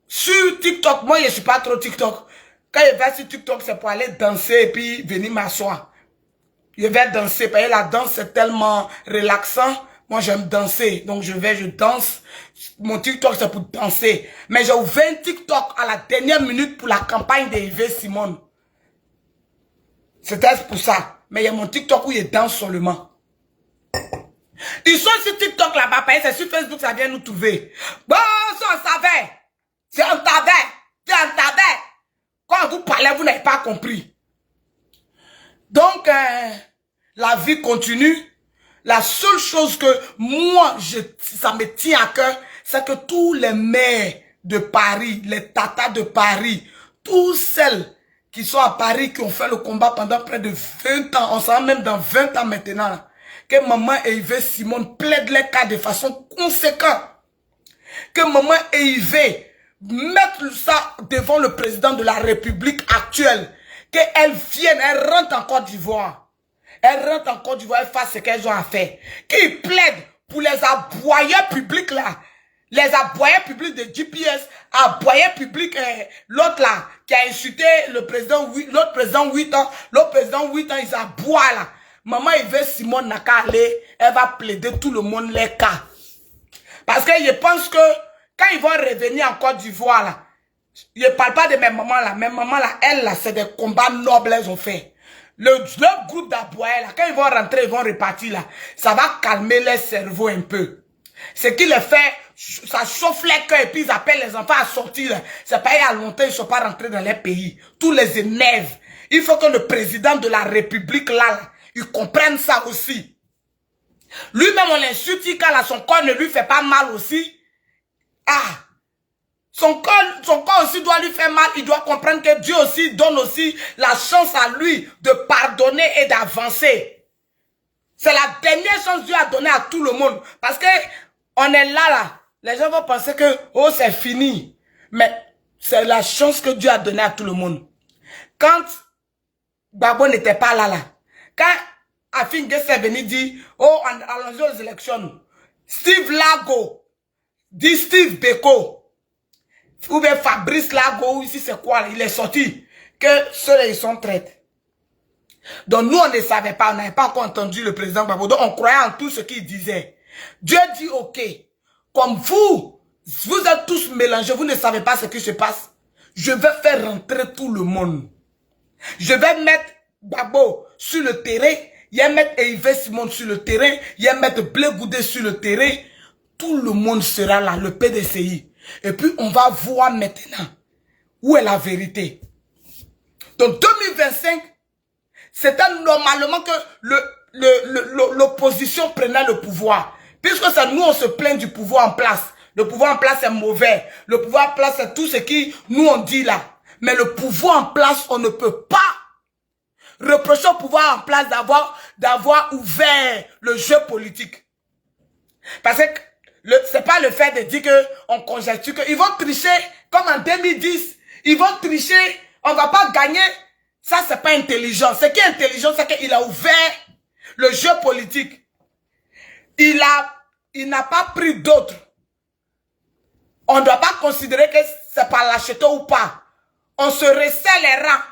S1: sur TikTok, moi je ne suis pas trop TikTok. Quand je vais sur TikTok, c'est pour aller danser et puis venir m'asseoir. Je vais danser, parce que la danse c'est tellement relaxant. Moi j'aime danser, donc je danse. Mon TikTok c'est pour danser. Mais j'ai ouvert un TikTok à la dernière minute pour la campagne d'Yves Simone. C'était pour ça. Mais il y a mon TikTok où je danse seulement. Ils sont sur TikTok là-bas, c'est sur Facebook ça vient nous trouver. Bon, ça on savait. C'est un tavet. C'est un tavet. Quand vous parlez, vous n'avez pas compris. Donc, la vie continue. La seule chose que moi, ça me tient à cœur, c'est que tous les maires de Paris, les tatas de Paris, tous celles qui sont à Paris, qui ont fait le combat pendant près de 20 ans, on s'en même dans 20 ans maintenant, là, que maman Yves Simone plaide les cas de façon conséquente. Que maman Yves mette ça devant le président de la République actuelle. Qu'elle vienne, elle rentre en Côte d'Ivoire. Elle rentre en Côte d'Ivoire, elle fasse ce qu'elles ont à faire. Qu'ils plaident pour les aboyeurs publics là. Les aboyeurs publics de GPS, aboyeurs publics, l'autre là, qui a insulté le président, l'autre président 8 ans, l'autre président 8 ans, ils aboient là. Maman Yves Simone n'a qu'à aller, elle va plaider tout le monde les cas. Parce que je pense que quand ils vont revenir en Côte d'Ivoire là, je ne parle pas de mes mamans là, elles là, c'est des combats nobles elles ont fait. Le groupe d'aboyeurs là, quand ils vont rentrer, ils vont repartir là, ça va calmer les cerveaux un peu. Ce qui les fait, ça chauffe les cœurs et puis ils appellent les enfants à sortir. C'est pas il y a longtemps, ils ne sont pas rentrés dans les pays. Tous les énerve. Il faut que le président de la République là, il comprenne ça aussi. Lui-même, on l'insulte, quand son corps ne lui fait pas mal aussi. Ah! Son corps aussi doit lui faire mal. Il doit comprendre que Dieu aussi donne aussi la chance à lui de pardonner et d'avancer. C'est la dernière chance que Dieu a donnée à tout le monde. Parce que on est là. Les gens vont penser que, oh, c'est fini. Mais c'est la chance que Dieu a donnée à tout le monde. Quand Gbagbo n'était pas là. Quand Afin Gueye est venu dire, oh, allons-y aux élections. Steve Lago, dit Steve Beko, ou bien Fabrice Lago, ici c'est quoi, il est sorti, que ceux-là ils sont traites. Donc nous on ne savait pas, on n'avait pas encore entendu le président Gbagbo, donc on croyait en tout ce qu'il disait. Dieu dit ok, comme vous êtes tous mélangés, vous ne savez pas ce qui se passe, je vais faire rentrer tout le monde. Je vais mettre Gbagbo sur le terrain il y a maître Hervé Simon sur le terrain, il y a maître Blé Goudé sur le terrain, tout le monde sera là, le PDCI. Et puis on va voir maintenant où est la vérité. Donc 2025, c'était normalement que l'opposition prenait le pouvoir. Puisque c'est nous, on se plaint du pouvoir en place. Le pouvoir en place est mauvais. Le pouvoir en place, c'est tout ce qui nous on dit là. Mais le pouvoir en place, on ne peut pas reprocher au pouvoir en place d'avoir ouvert le jeu politique. Parce que c'est pas le fait de dire qu'on conjecture qu'ils vont tricher comme en 2010. Ils vont tricher, on va pas gagner. Ça, c'est pas intelligent. Ce qui est intelligent, c'est qu'il a ouvert le jeu politique. Il n'a pas pris d'autres. On ne doit pas considérer que c'est par l'acheteur ou pas. On se resserre les rangs.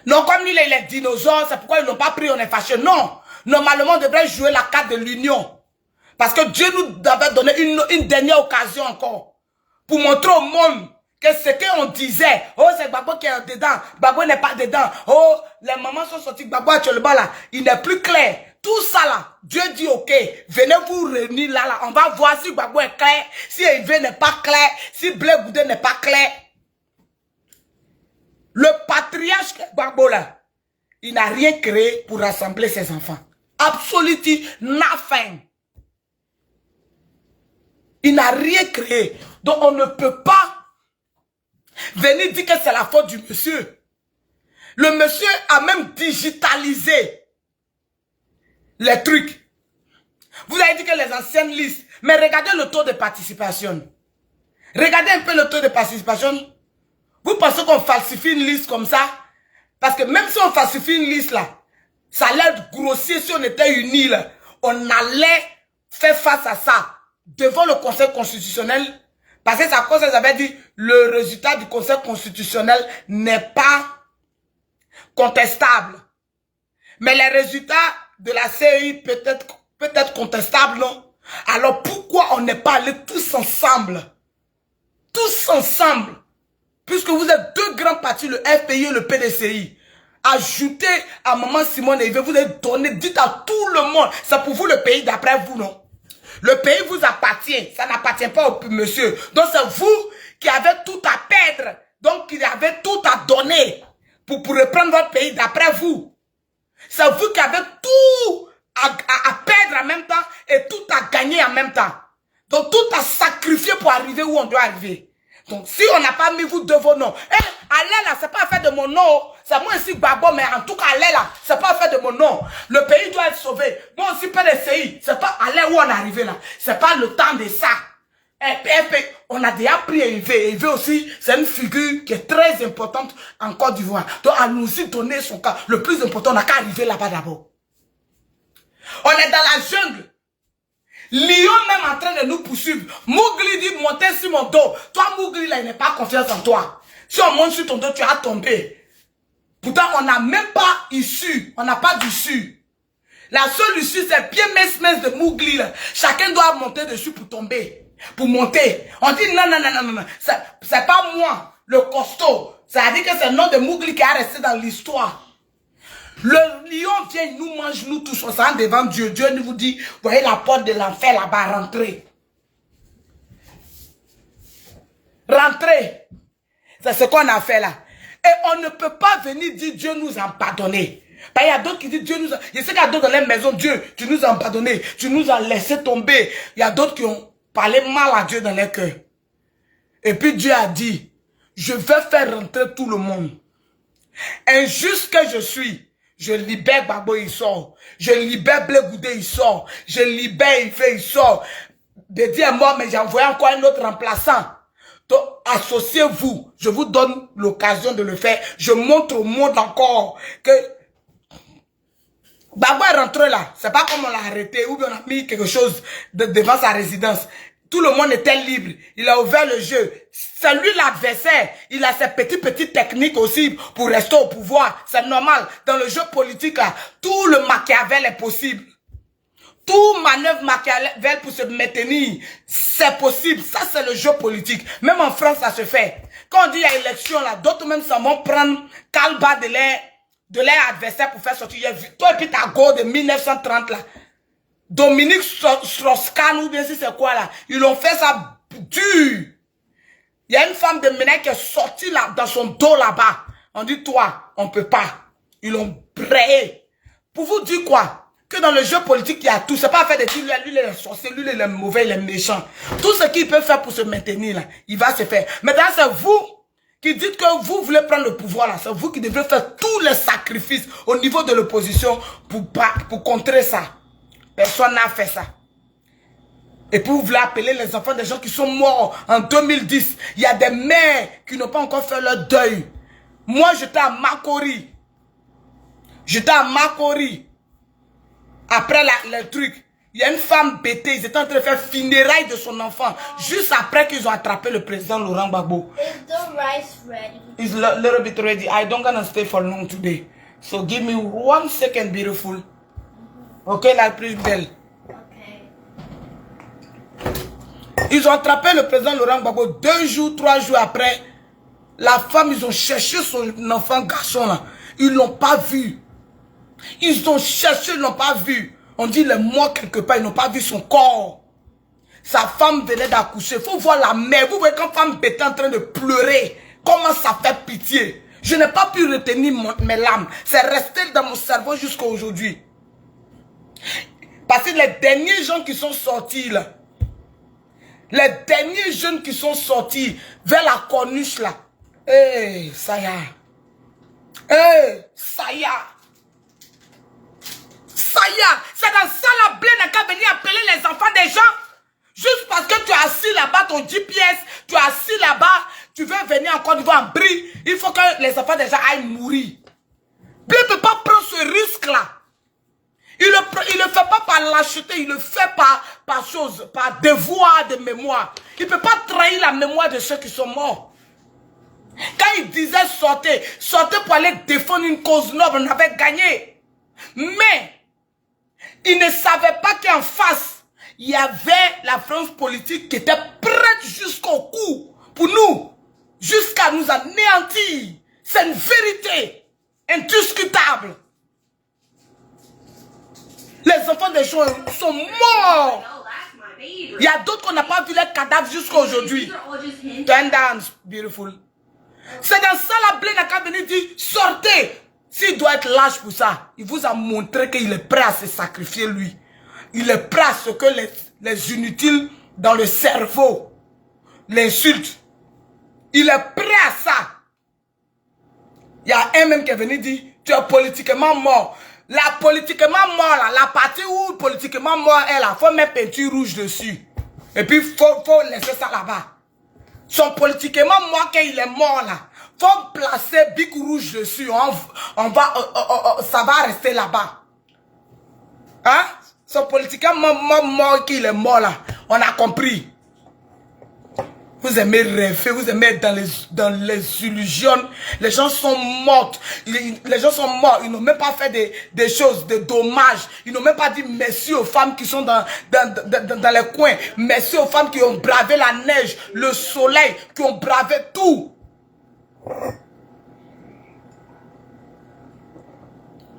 S1: Non, comme lui, les dinosaures, c'est pourquoi ils n'ont pas pris, on est fâché. Non. Normalement, on devrait jouer la carte de l'union. Parce que Dieu nous avait donné une dernière occasion encore. Pour montrer au monde que ce qu'on disait, oh, c'est Gbagbo qui est dedans, Gbagbo n'est pas dedans, oh, les mamans sont sorties, Gbagbo actuellement là, il n'est plus clair. Tout ça là, Dieu dit ok, venez vous réunir là, on va voir si Gbagbo est clair, si Hervé n'est pas clair, si Blé Goudé n'est pas clair. Le patriarche Gbagbo là, il n'a rien créé pour rassembler ses enfants. Absolument nothing. Il n'a rien créé. Donc on ne peut pas venir dire que c'est la faute du monsieur. Le monsieur a même digitalisé les trucs. Vous avez dit que les anciennes listes, mais regardez le taux de participation. Regardez un peu le taux de participation. Vous pensez qu'on falsifie une liste comme ça? Parce que même si on falsifie une liste là, ça allait grossir si on était unis là. On allait faire face à ça devant le Conseil constitutionnel. Parce que c'est à cause qu'ils avaient dit le résultat du Conseil constitutionnel n'est pas contestable. Mais les résultats de la CEI peut-être contestables, non? Alors pourquoi on n'est pas allés tous ensemble? Tous ensemble. Puisque vous êtes deux grands partis, le FPI et le PDCI. Ajoutez à Maman Simone Hervé, vous avez donné, dites à tout le monde, c'est pour vous le pays d'après vous, non? Le pays vous appartient, ça n'appartient pas au monsieur. Donc c'est vous qui avez tout à perdre, donc qui avez tout à donner pour reprendre votre pays d'après vous. C'est vous qui avez tout à perdre en même temps et tout à gagner en même temps. Donc tout à sacrifier pour arriver où on doit arriver. Donc si on n'a pas mis vous de vos noms, allez là, c'est pas affaire de mon nom. C'est moi aussi Gbagbo, mais en tout cas, allez là, c'est pas affaire de mon nom. Le pays doit être sauvé. Moi aussi, PDCI, c'est pas aller où on est arrivé là. C'est pas le temps de ça. On a déjà pris Hervé. Hervé aussi, c'est une figure qui est très importante en Côte d'Ivoire. Donc, à nous aussi donner son cas. Le plus important, on n'a qu'à arriver là-bas d'abord. On est dans la jungle. Lion même en train de nous poursuivre. Mowgli dit monter sur mon dos. Toi, Mowgli, là, il n'a pas confiance en toi. Si on monte sur ton dos, tu vas tomber. Pourtant, on n'a même pas issue. On n'a pas d'issue. La seule issue, c'est pied mince de Mowgli. Chacun doit monter dessus pour tomber. Pour monter. On dit non, non, non, non, non. C'est pas moi, le costaud. Ça veut dire que c'est le nom de Mowgli qui a resté dans l'histoire. Le lion vient, il nous mange, nous tous, on s'en devant Dieu. Dieu nous vous dit, voyez la porte de l'enfer là-bas, rentrez. Rentrez. C'est ce qu'on a fait là. Et on ne peut pas venir dire Dieu nous a pardonné. Il y a d'autres qui disent Dieu nous a... Je sais qu'il y a d'autres dans les maisons, Dieu, tu nous as pardonné, tu nous as laissé tomber. Il y a d'autres qui ont parlé mal à Dieu dans leur cœur. Et puis Dieu a dit, je vais faire rentrer tout le monde. Injuste que je suis, je libère Gbagbo, il sort. Je libère Blé Goudé, il sort. Je libère Hervé, il sort. Bédi est mort, mais j'ai envoyé encore un autre remplaçant. Donc, associez-vous. Je vous donne l'occasion de le faire. Je montre au monde encore que Gbagbo est rentré là. C'est pas comme on l'a arrêté ou bien on a mis quelque chose devant sa résidence. Tout le monde était libre. Il a ouvert le jeu. C'est lui l'adversaire. Il a ses petites techniques aussi pour rester au pouvoir. C'est normal. Dans le jeu politique, là, tout le Machiavel est possible. Tout manœuvre Machiavel pour se maintenir, c'est possible. Ça, c'est le jeu politique. Même en France, ça se fait. Quand on dit il y a élection, là, d'autres même s'en vont prendre Kalba de de leur adversaire pour faire sortir. Toi et puis ta go de 1930 là. Dominique Strauss-Kahn ou bien si c'est quoi là. Ils ont fait ça dur. Il y a une femme de Ménèque qui est sortie là, dans son dos là-bas. On dit, toi, on peut pas. Ils l'ont brayé. Pour vous dire quoi? Que dans le jeu politique, il y a tout. C'est pas fait de dire, lui, il est sorcier, lui, il est mauvais, il est méchant. Tout ce qu'il peut faire pour se maintenir là, il va se faire. Maintenant, c'est vous qui dites que vous voulez prendre le pouvoir là. C'est vous qui devez faire tous les sacrifices au niveau de l'opposition pour contrer ça. Personne n'a fait ça. Et puis vous voulez appeler les enfants des gens qui sont morts en 2010. Il y a des mères qui n'ont pas encore fait leur deuil. Moi, j'étais à Makori. J'étais à Makori. Après le truc, il y a une femme bêtée. Ils étaient en train de faire funérailles de son enfant. Juste après qu'ils ont attrapé le président Laurent Gbagbo.
S4: Is the rice ready?
S1: It's a little bit ready. I don't gonna stay for long today. So give me 1 second, beautiful. Ok, la plus belle. Ils ont attrapé le président Laurent Gbagbo 2 jours, 3 jours après. La femme, ils ont cherché son enfant garçon là. Ils l'ont pas vu. Ils ont cherché, ils l'ont pas vu. On dit il est mort quelque part, ils n'ont pas vu son corps. Sa femme venait d'accoucher. Il faut voir la mère. Vous voyez quand femme était en train de pleurer. Comment ça fait pitié. Je n'ai pas pu retenir mes larmes. C'est resté dans mon cerveau jusqu'à aujourd'hui. Parce que les derniers gens qui sont sortis là. Les derniers jeunes qui sont sortis vers la corniche là. Eh, ça y a. Eh, ça y a. Ça y a. C'est dans ça la blé n'a qu'à venir appeler les enfants des gens. Juste parce que tu es assis là-bas, ton GPS, tu es assis là-bas, tu veux venir en Côte d'Ivoire en Brie. Il faut que les enfants des gens aillent mourir. Blé ne peut pas prendre ce risque-là. Il ne le fait pas par lâcheté, il le fait par chose, par devoir de mémoire. Il ne peut pas trahir la mémoire de ceux qui sont morts. Quand il disait sortez, sortez pour aller défendre une cause noble, on avait gagné. Mais, il ne savait pas qu'en face, il y avait la France politique qui était prête jusqu'au cou pour nous, jusqu'à nous anéantir. C'est une vérité indiscutable. Les enfants des gens sont morts. Il y a d'autres qu'on n'a pas vu les cadavres jusqu'à aujourd'hui. Turn down, beautiful. C'est dans ça la blé n'a qu'à venir dire sortez. S'il doit être lâche pour ça, il vous a montré qu'il est prêt à se sacrifier lui. Il est prêt à ce que les inutiles dans le cerveau l'insultent. Il est prêt à ça. Il y a un même qui est venu dire tu es politiquement mort. La politiquement mort là, la partie où politiquement mort est là, faut mettre peinture rouge dessus. Et puis faut laisser ça là-bas. Son politiquement mort qu'il est mort là, faut placer bic rouge dessus. Ça va rester là-bas. Hein? Son politiquement mort qu'il est mort là, on a compris. Vous aimez rêver, vous aimez être dans les illusions. Les gens sont morts. Les gens sont morts. Ils n'ont même pas fait des choses, des dommages. Ils n'ont même pas dit merci aux femmes qui sont dans les coins. Merci aux femmes qui ont bravé la neige, le soleil, qui ont bravé tout.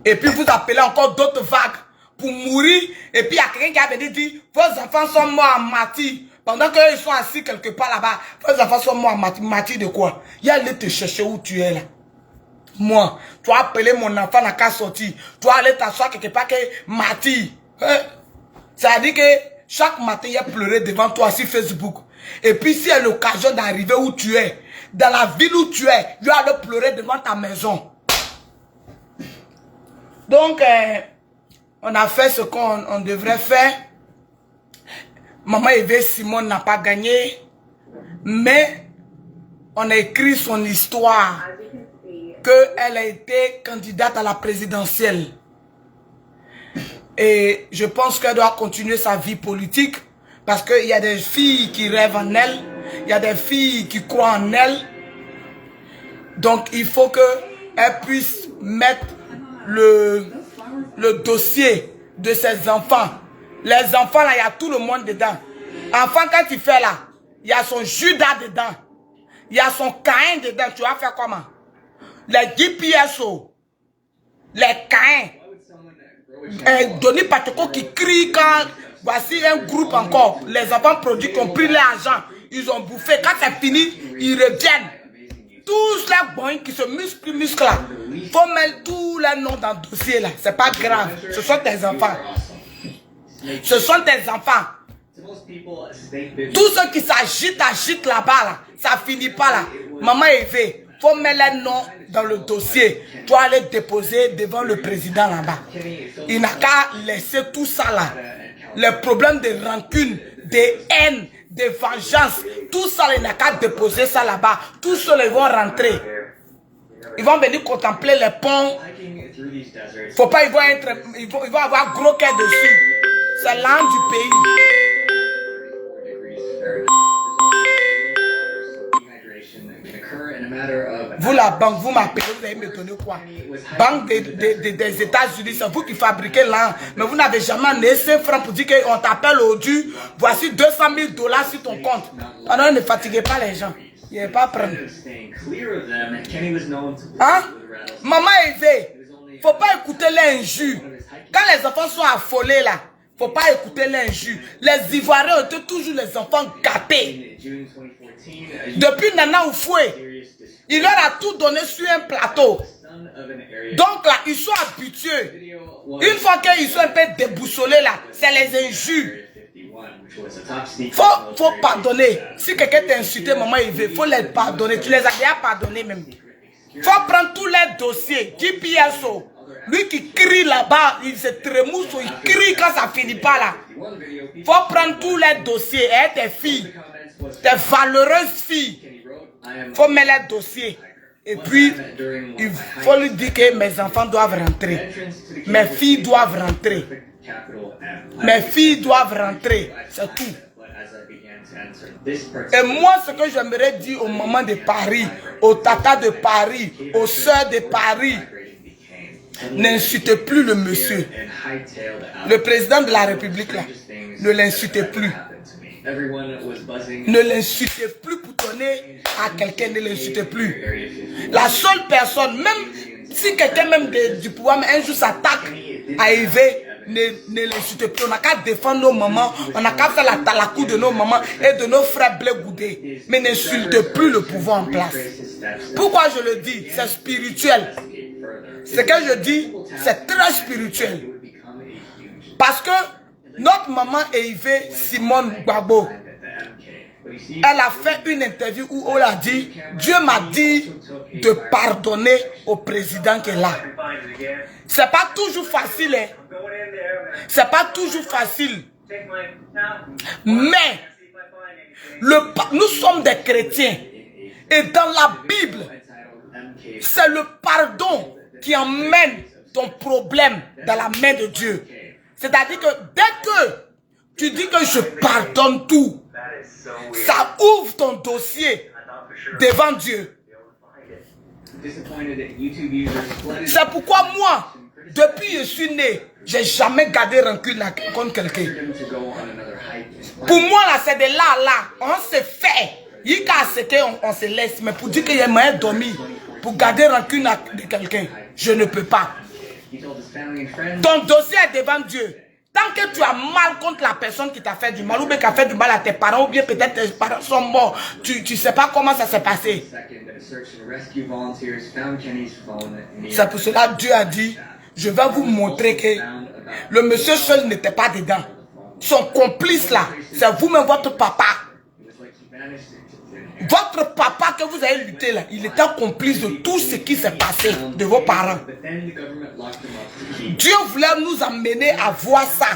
S1: Et puis vous appelez encore d'autres vagues pour mourir. Et puis il y a quelqu'un qui a venu dire, vos enfants sont morts en martyr. Pendant qu'ils sont assis quelque part là-bas, vos enfants sont morts en martyr. Martyr de quoi? Il y a allé te chercher où tu es là. Moi, tu as appelé mon enfant n'a qu'à sortir. Tu vas aller t'asseoir quelque part que martyr. Ça veut dire que chaque matin, il y a pleuré devant toi sur Facebook. Et puis si il y a l'occasion d'arriver où tu es, dans la ville où tu es, il va aller pleurer devant ta maison. Donc, on a fait ce qu'on devrait faire. Maman Eve Simone n'a pas gagné, mais on a écrit son histoire, qu'elle a été candidate à la présidentielle. Et je pense qu'elle doit continuer sa vie politique, parce qu'il y a des filles qui rêvent en elle, il y a des filles qui croient en elle. Donc il faut qu'elle puisse mettre le dossier de ses enfants. Les enfants là, il y a tout le monde dedans. Enfant, quand tu fais là, il y a son Judas dedans. Il y a son Caïn dedans. Tu vas faire comment? Les GPSO. les Caïns. Denis Pateko qui crie quand voici un groupe encore. Les enfants produits qui ont pris l'argent. Ils ont bouffé. Quand c'est fini, ils reviennent. Tous les boys qui se musclent là. Il faut mettre tous les noms dans le dossier là. C'est pas grave. Ce sont tes enfants. Ce sont tes enfants. Tous ceux qui agitent là-bas là. Ça finit pas là. Maman Eve, faut mettre les noms dans le dossier. Tu dois aller déposer devant le président là-bas. Il n'a qu'à laisser tout ça là. Les problèmes de rancune, de haine, de vengeance, tout ça, il n'a qu'à déposer ça là-bas. Tous ceux ils vont rentrer. Ils vont venir contempler les ponts. Faut pas, ils vont avoir gros cœur dessus. C'est l'âme du pays. Vous la banque, vous m'appelez, vous allez me donner quoi? Banque des États-Unis, c'est vous qui fabriquez l'âme. Mais vous n'avez jamais donné 5 francs pour dire qu'on t'appelle aujourd'hui. Voici 200 000 $ sur ton compte. Alors ne fatiguez pas les gens. Il n'est pas prendre. Hein? Maman Eve, faut pas écouter l'injure. Quand les enfants sont affolés là, faut pas écouter l'injure. Les Ivoiriens étaient toujours les enfants gâtés. Depuis Nana Oufoué, il leur a tout donné sur un plateau. Donc là, ils sont habitués. Une fois qu'ils sont un peu déboussolés là, c'est les injures. Faut pardonner. Si quelqu'un t'a insulté, maman, il faut les pardonner. Tu les as déjà pardonnés même. Faut prendre tous les dossiers. GPSO. Lui qui crie là-bas, il se trémousse, il crie quand ça finit pas là. Faut prendre tous les dossiers. Et tes filles, tes valeureuses filles. Faut mettre les dossiers. Et puis, il faut lui dire que mes enfants doivent rentrer. Mes filles doivent rentrer. Mes filles doivent rentrer. C'est tout. Et moi, ce que j'aimerais dire aux mamans de Paris, aux tatas de Paris, aux soeurs de Paris, n'insultez plus le monsieur. Le président de la République, là, ne l'insultez plus. Ne l'insultez plus pour donner à quelqu'un, ne l'insultez plus. La seule personne, même si quelqu'un même du pouvoir, un jour s'attaque à Eve, ne l'insultez plus. On n'a qu'à défendre nos mamans, on n'a qu'à faire la talakou de nos mamans et de nos frères blé goudés. Mais n'insultez plus le pouvoir en place. Pourquoi je le dis? C'est spirituel. Ce que je dis, c'est très spirituel. Parce que notre maman Eve Simone Gbagbo, elle a fait une interview où elle a dit, Dieu m'a dit de pardonner au président qui est là. C'est pas toujours facile, hein? C'est pas toujours facile. Mais nous sommes des chrétiens. Et dans la Bible, c'est le pardon qui emmène ton problème dans la main de Dieu. C'est-à-dire que dès que tu dis que je pardonne tout, ça ouvre ton dossier devant Dieu. C'est pourquoi moi, depuis que je suis né, j'ai jamais gardé rancune contre quelqu'un. Pour moi, là, c'est de là. On se fait. On se laisse. Mais pour dire qu'il y a moyen de dormir, pour garder rancune de quelqu'un, je ne peux pas. Ton dossier est devant Dieu. Tant que tu as mal contre la personne qui t'a fait du mal, ou bien qui a fait du mal à tes parents, ou bien peut-être tes parents sont morts, tu ne sais pas comment ça s'est passé. C'est pour cela que Dieu a dit, je vais vous montrer que le monsieur seul n'était pas dedans. Son complice là, c'est vous-même, votre papa. Votre papa que vous avez lutté là, il était complice de tout ce qui s'est passé de vos parents. Dieu voulait nous amener à voir ça.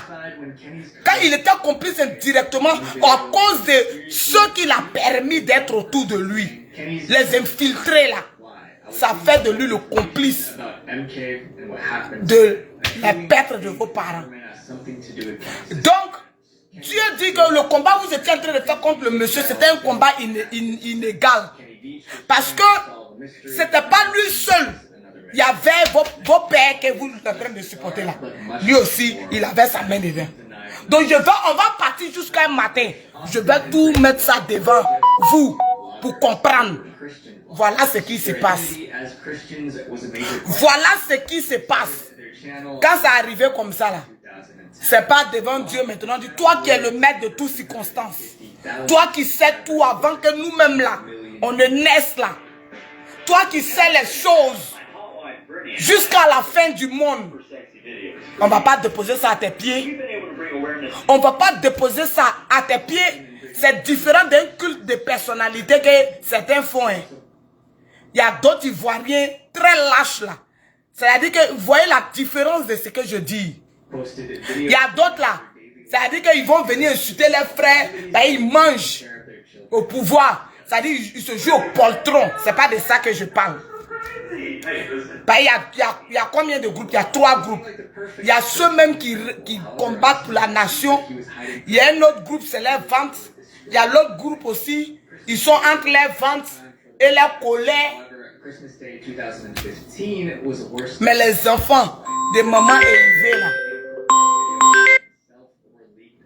S1: Quand il était complice indirectement à cause de ceux qu'il a permis d'être autour de lui. Les infiltrés là. Ça fait de lui le complice de la perte de vos parents. Donc, Dieu dit que le combat que vous étiez en train de faire contre le monsieur, c'était un combat inégal. Parce que c'était pas lui seul. Il y avait vos pères que vous êtes en train de supporter là. Lui aussi, il avait sa main devant. Donc on va partir jusqu'à un matin. Je vais tout mettre ça devant vous. pour comprendre. Voilà ce qui se passe. Voilà ce qui se passe. Quand ça arrivait comme ça là, c'est pas devant Dieu maintenant. Dis, toi qui es le maître de toutes circonstances. Toi qui sais tout avant que nous-mêmes là, on ne naisse là. Toi qui sais les choses jusqu'à la fin du monde. On ne va pas déposer ça à tes pieds. On ne va pas déposer ça à tes pieds. C'est différent d'un culte de personnalité que certains font. Hein. Il y a d'autres Ivoiriens très lâches là. C'est-à-dire que vous voyez la différence de ce que je dis. Il y a d'autres là. C'est-à-dire qu'ils vont venir insulter leurs frères. Là, ils mangent au pouvoir. C'est-à-dire qu'ils se jouent au poltron. Ce n'est pas de ça que je parle. Bah, il y a combien de groupes? Il y a 3 groupes. Il y a ceux-mêmes qui combattent pour la nation. Il y a un autre groupe, c'est les ventes. Il y a l'autre groupe aussi. Ils sont entre les ventes et la colère. Mais les enfants de maman élevée là,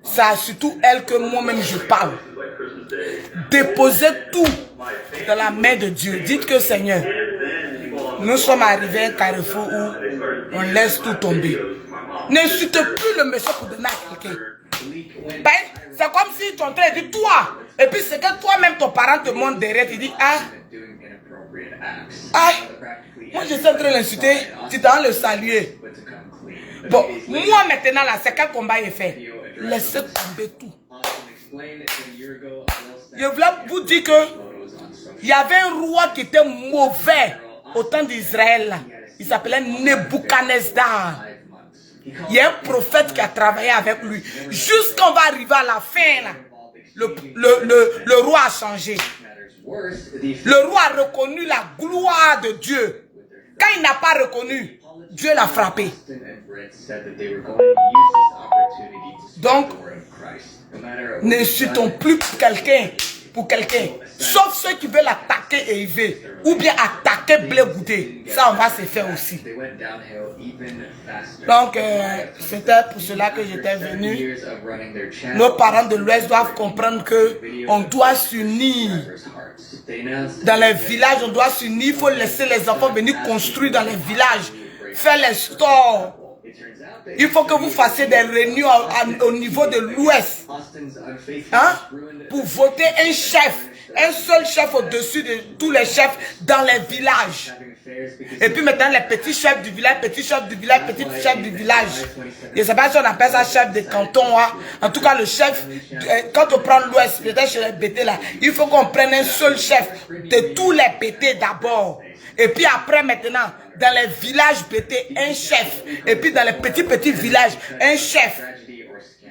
S1: c'est surtout elle que moi-même je parle. Déposez tout dans la main de Dieu. Dites que Seigneur, nous sommes arrivés à un carrefour où on laisse tout tomber. N'insulte plus le monsieur pour donner à quelqu'un. Ben, c'est comme si tu es en train de dire toi. Et puis c'est que toi-même ton parent te montre derrière. Tu dis ah, moi je suis en train de l'insulter. Tu dois le saluer. Bon, moi maintenant là, c'est quel combat il fait? Laissez tomber tout. Je voulais vous dire que il y avait un roi qui était mauvais au temps d'Israël. Il s'appelait Nebuchadnezzar. Il y a un prophète qui a travaillé avec lui. Jusqu'on va arriver à la fin, là, le roi a changé. Le roi a reconnu la gloire de Dieu. Quand il n'a pas reconnu, Dieu l'a frappé. Donc, n'insultons plus quelqu'un pour quelqu'un. Sauf ceux qui veulent attaquer Élevé ou bien attaquer Blé Goudé. Ça, on va se faire aussi. Donc, c'était pour cela que j'étais venu. Nos parents de l'Ouest doivent comprendre qu'on doit s'unir. Dans les villages, on doit s'unir. Il faut laisser les enfants venir construire dans les villages. Faire les stores. Il faut que vous fassiez des réunions au niveau de l'Ouest. Hein? Pour voter un chef. Un seul chef au-dessus de tous les chefs dans les villages. Et puis maintenant, les petits chefs du village, petits chefs du village, petits chefs du village. Je ne sais pas si on appelle ça chef de canton. Hein? En tout cas, le chef, quand on prend l'Ouest, peut-être chez les BT là, il faut qu'on prenne un seul chef de tous les BT d'abord. Et puis après, maintenant, dans les villages BT, un chef. Et puis dans les petits villages, un chef.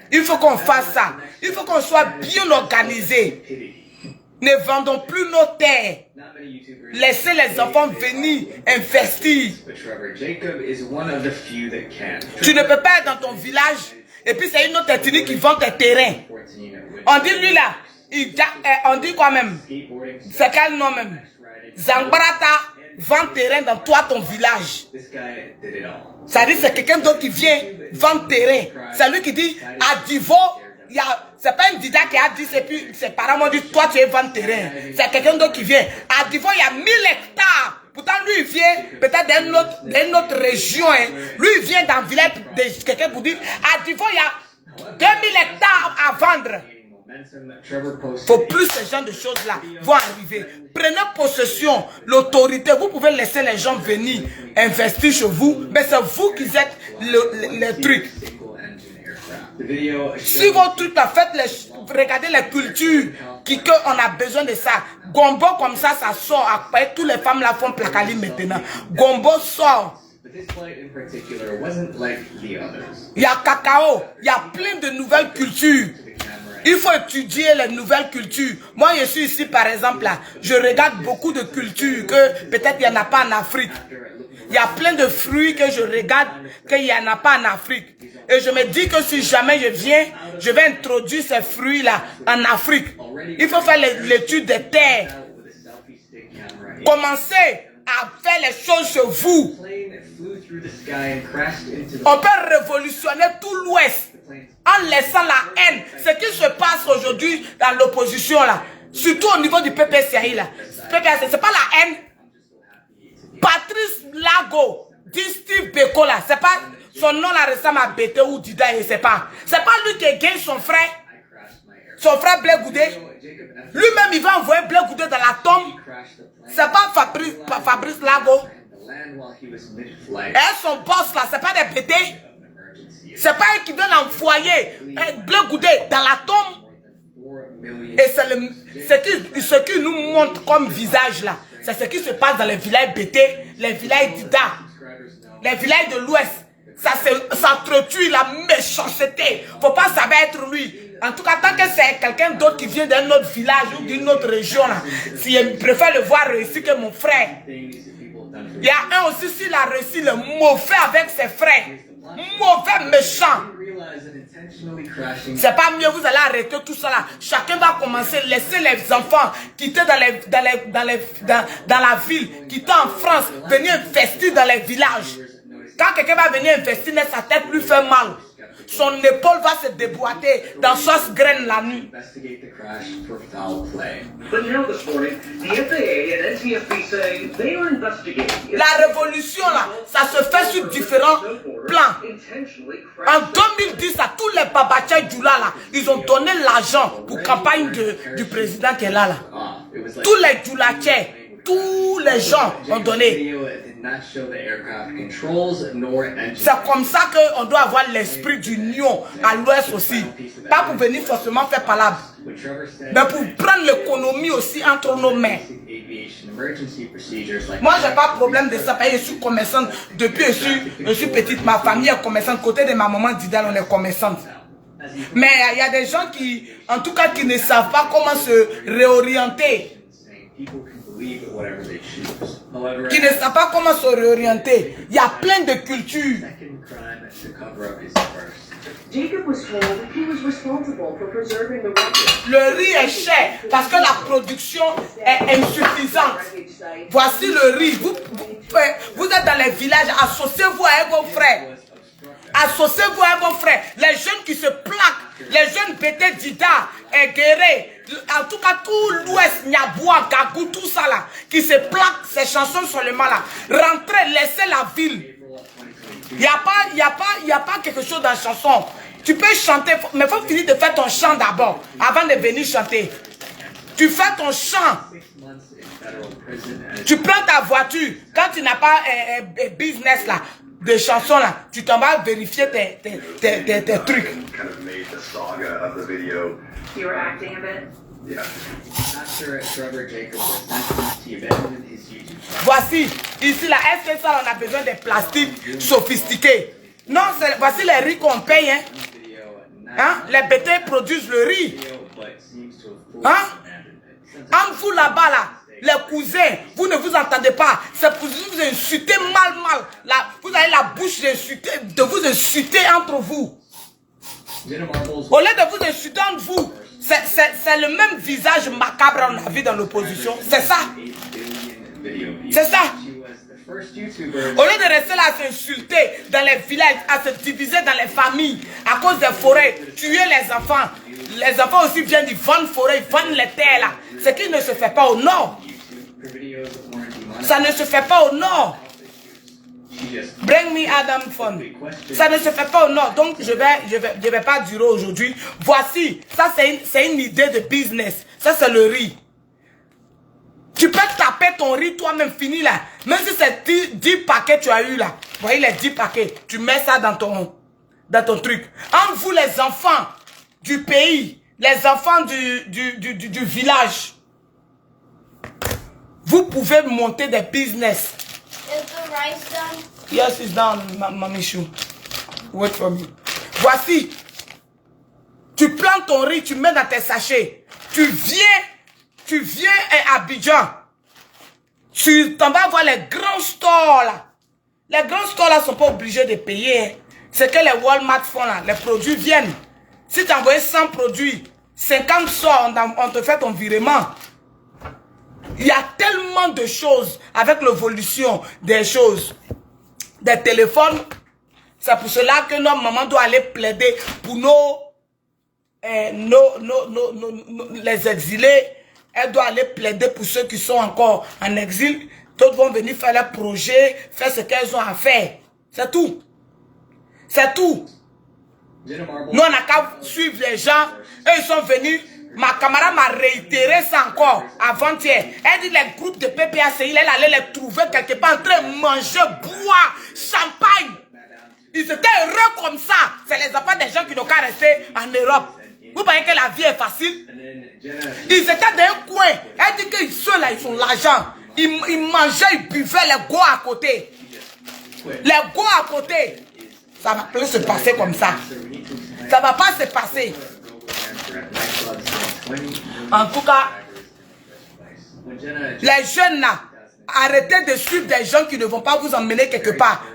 S1: Il faut qu'on fasse ça. Il faut qu'on soit bien organisé. Ne vendons plus nos terres. Laissez les enfants venir investir. Tu ne peux pas être dans ton village et puis c'est une autre ethnie qui vend tes terrains. On dit lui là, on dit quoi même? C'est quel nom même? Zambrata vend terrain dans toi ton village. Ça dit c'est quelqu'un d'autre qui vient vendre terrain. C'est lui qui dit à Divo. C'est pas un Dida qui a dit, et puis ses parents m'ont dit, toi tu es vendre terrain. C'est quelqu'un d'autre qui vient. À Divo, il y a 1000 hectares. Pourtant, lui, il vient peut-être d'une autre région. Hein. Lui, il vient d'un village de quelqu'un pour dire, à Divo, il y a 2000 hectares à vendre. Faut plus ce genre de choses-là vont arriver. Prenez possession, l'autorité. Vous pouvez laisser les gens venir investir chez vous, mais c'est vous qui êtes le truc. Si votre truc a fait, regardez les cultures qu'on a besoin de ça. Gombo comme ça sort. Après, toutes les femmes là font placali maintenant. Gombo sort. Il y a cacao. Il y a plein de nouvelles cultures. Il faut étudier les nouvelles cultures. Moi, je suis ici, par exemple, là. Je regarde beaucoup de cultures que peut-être il n'y en a pas en Afrique. Il y a plein de fruits que je regarde qu'il n'y en a pas en Afrique. Et je me dis que si jamais je viens, je vais introduire ces fruits-là en Afrique. Il faut faire l'étude des terres. Commencez à faire les choses chez vous. On peut révolutionner tout l'Ouest en laissant la haine. Ce qui se passe aujourd'hui dans l'opposition là. Surtout au niveau du PPCI là. PPCI, c'est pas la haine. Patrice Lago, dit Steve Beko là, c'est pas son nom là récemment à Bété ou Dida, c'est pas lui qui gagne son frère Blé Goudé. Lui-même il va envoyer Blé Goudé dans la tombe. C'est pas Fabrice Lago. Et son boss là, c'est pas des Bété. C'est pas eux qui veulent envoyer Blé Goudé dans la tombe. Et c'est ce qui nous montre comme visage là. C'est ce qui se passe dans les villages BT, les villages d'Ida, les villages de l'Ouest. Ça s'entretue la méchanceté. Faut pas savoir être lui. En tout cas, tant que c'est quelqu'un d'autre qui vient d'un autre village ou d'une autre région là, si je préfère le voir réussir que mon frère. Il y a un aussi, s'il a réussi le mauvais avec ses frères. Mauvais méchant. C'est pas mieux, vous allez arrêter tout ça là. Chacun va commencer, laisser les enfants quitter dans la ville, quitter en France, venir investir dans les villages. Quand quelqu'un va venir investir, sa tête lui fait mal. Son épaule va se déboîter dans sauce graine la nuit. La révolution là, ça se fait sur différents plans. En 2010, à tous les babachas du là, ils ont donné l'argent pour la campagne du président qui est là. Tous les djoulachais, tous les gens ont donné. C'est comme ça qu'on doit avoir l'esprit d'union à l'ouest aussi. Pas pour venir forcément faire palabre, mais pour prendre l'économie aussi entre nos mains. Moi, j'ai pas de problème de ça. Je suis commerçante depuis je suis petite. Ma famille est commerçante. Côté de ma maman Didal, on est commerçante. Mais il y a des gens qui, en tout cas, qui ne savent pas comment se réorienter. Qui ne savent pas comment se réorienter. Il y a plein de cultures. Le riz est cher parce que la production est insuffisante. Voici le riz. Vous êtes dans les villages, associez-vous avec vos frères. Associez-vous avec vos frères. Les jeunes qui se plaquent, les jeunes Bété Dida et Guéré, en tout cas tout l'Ouest, Niaboua, Gagou, tout ça là, qui se plaquent ces chansons seulement là. Rentrez, laissez la ville. Il n'y a pas quelque chose dans la chanson. Tu peux chanter, mais il faut finir de faire ton chant d'abord, avant de venir chanter. Tu fais ton chant. Tu prends ta voiture, quand tu n'as pas business là, de chansons là, tu t'en vas vérifier tes trucs. Voici, ici là, est-ce que ça on a besoin de plastique sophistiqué? Non, voici les riz qu'on paye. Hein? Les bêtés produisent le riz. Hein? En vous là-bas là, les cousins, vous ne vous entendez pas. C'est pour vous insulter mal. Là, vous avez la bouche de vous insulter entre vous. Au lieu de vous insulter entre vous, c'est le même visage macabre qu'on a vu dans l'opposition. C'est ça. C'est ça. Au lieu de rester là à s'insulter dans les villages, à se diviser dans les familles, à cause des forêts, tuer les enfants. Les enfants aussi viennent, ils vendent forêt, ils vendent les terres là. Ce qui ne se fait pas au nord. Ça ne se fait pas au nord. Bring me Adam Fun. Ça ne se fait pas au nord. Donc je vais pas durer aujourd'hui. Voici, ça c'est une idée de business. Ça c'est le riz. Tu peux taper ton riz toi-même fini là. Même si c'est 10 paquets tu as eu là. Voyez les 10 paquets. Tu mets ça dans ton truc. Entre vous les enfants du pays, les enfants du village, vous pouvez monter des business.
S4: Is the rice done?
S1: Yes, it's done, Mamichou. Wait for me. Voici. Tu plantes ton riz, tu mets dans tes sachets. Tu viens à Abidjan. Tu t'en vas voir les grands stores là. Les grands stores là sont pas obligés de payer. C'est que les Walmart font là. Les produits viennent. Si tu as envoyé 100 produits, 50 sorts, on te fait ton virement. Il y a tellement de choses avec l'évolution des choses. Des téléphones. C'est pour cela que notre maman doit aller plaider pour les exilés Elle doit aller plaider pour ceux qui sont encore en exil. D'autres vont venir faire leurs projets, faire ce qu'elles ont à faire. C'est tout. C'est tout. Nous, on n'a qu'à suivre les gens. Eux, ils sont venus. Ma camarade m'a réitéré ça encore avant-hier. Elle dit les groupes de PPACI, elle allait les trouver quelque part en train de manger, boire, champagne. Ils étaient heureux comme ça. C'est les enfants des gens qui n'ont qu'à rester en Europe. Vous voyez que la vie est facile? Ils étaient dans un coin. Elle dit que ceux-là, ils ont l'argent. Ils mangeaient, ils buvaient les go à côté. Les go à côté. Ça va plus se passer comme ça. Ça ne va pas se passer. En tout cas, les jeunes là, arrêtez de suivre des gens qui ne vont pas vous emmener quelque part.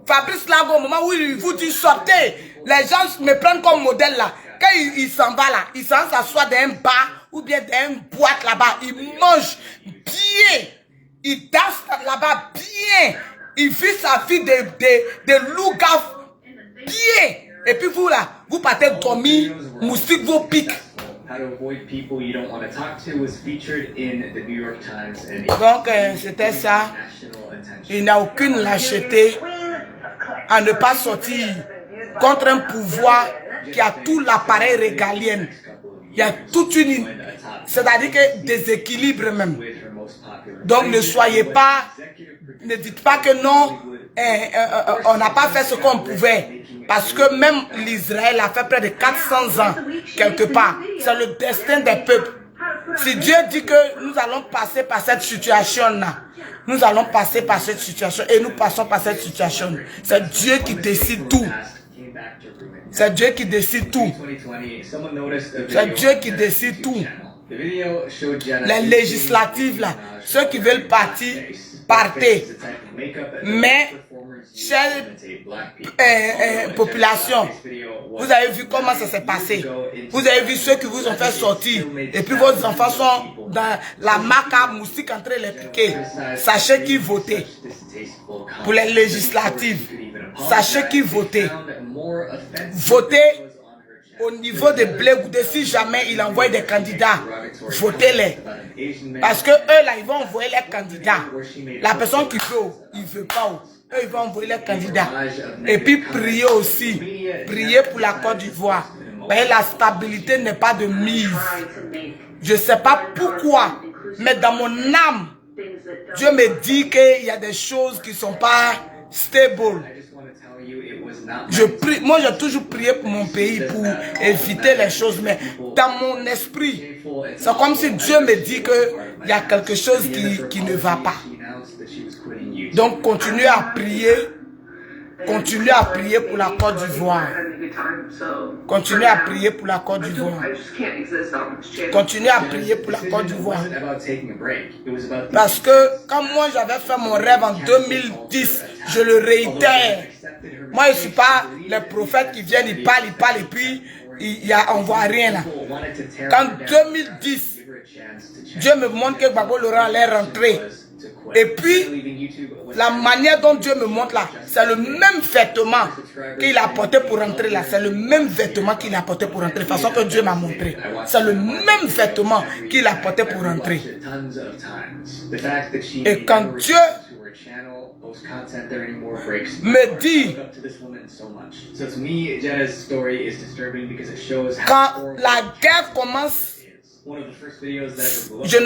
S1: Fabrice Lago, au moment où il vous dit sortez, les gens me prennent comme modèle là. Quand il s'en va là, il s'en s'assoit dans un bar ou bien dans une boîte là-bas. Il mange bien. Il danse là-bas bien. Il vit sa vie de loup-gaffe bien. Et puis vous là, vous partez dormir, moustique vous pique. Donc c'était ça. Il n'y a aucune lâcheté à ne pas sortir contre un pouvoir qui a tout l'appareil régalien. Il y a toute une... C'est-à-dire que déséquilibre même. Donc ne soyez pas... Ne dites pas que non, on n'a pas fait ce qu'on pouvait. Parce que même l'Israël a fait près de 400 ans, quelque part. C'est le destin des peuples. Si Dieu dit que nous allons passer par cette situation-là, nous allons passer par cette situation et nous passons par cette situation. C'est Dieu qui décide tout. C'est Dieu qui décide tout. C'est Dieu qui décide tout. Les législatives là, ceux qui veulent partir, partez. Mais, chère population, vous avez vu comment ça s'est passé. Vous avez vu ceux qui vous ont fait sortir. Et puis vos enfants sont dans la marque à moustique en train de les piquer. Sachez qui votait pour les législatives. Sachez qui votait. Votez au niveau de Blé-Goudé, si jamais il envoie des candidats, votez-les. Parce que eux là, ils vont envoyer les candidats. La personne qui veut, il ne veut pas. Eux, ils vont envoyer les candidats. Et puis priez aussi. Priez pour la Côte d'Ivoire. La stabilité n'est pas de mise. Je ne sais pas pourquoi, mais dans mon âme, Dieu me dit qu'il y a des choses qui ne sont pas stables. Je prie, moi j'ai toujours prié pour mon pays pour éviter les choses, mais dans mon esprit, c'est comme si Dieu me dit qu'il y a quelque chose qui ne va pas. Donc continuez à prier pour la Côte d'Ivoire. Continuez à prier pour la Côte d'Ivoire. Continuez à prier pour la Côte d'Ivoire. Parce que quand moi j'avais fait mon rêve en 2010, je le réitère. Moi je ne suis pas les prophètes qui viennent, ils parlent et puis on ne voit rien là. Qu'en 2010, Dieu me montre que Gbagbo Laurent allait rentrer. Et puis, la manière dont Dieu me montre là, c'est le même vêtement qu'il a porté pour rentrer là. C'est le même vêtement qu'il a porté pour rentrer. De façon que Dieu m'a montré. C'est le même vêtement qu'il a porté pour rentrer. Et quand Dieu me dit, quand la guerre commence, je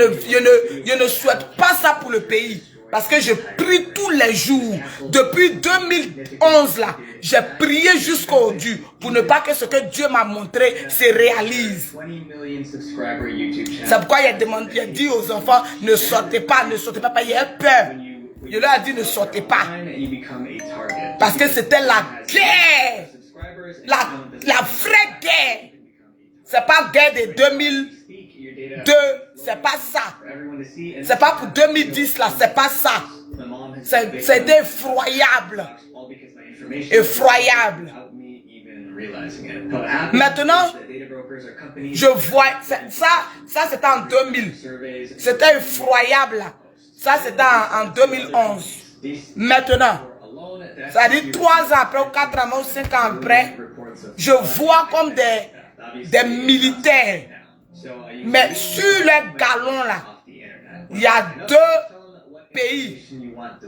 S1: ne souhaite pas ça pour le pays. Parce que je prie tous les jours. Depuis 2011 là, j'ai prié jusqu'aujourd'hui pour ne pas que ce que Dieu m'a montré se réalise. C'est pourquoi il a dit aux enfants, ne sortez pas, il y a peur. Je leur ai dit ne sortez pas. Parce que c'était la guerre. La vraie guerre. C'est pas guerre de 2002, c'est pas ça. C'est pas pour 2010 là, c'est pas ça. C'était effroyable. Effroyable. Maintenant, je vois, ça c'était en 2000. C'était effroyable là. Ça c'était en 2011. Maintenant, ça dit 3 ans après, ou 4 ans, ou 5 ans après, je vois comme des militaires Mais sur les galons là, il y a 2 pays.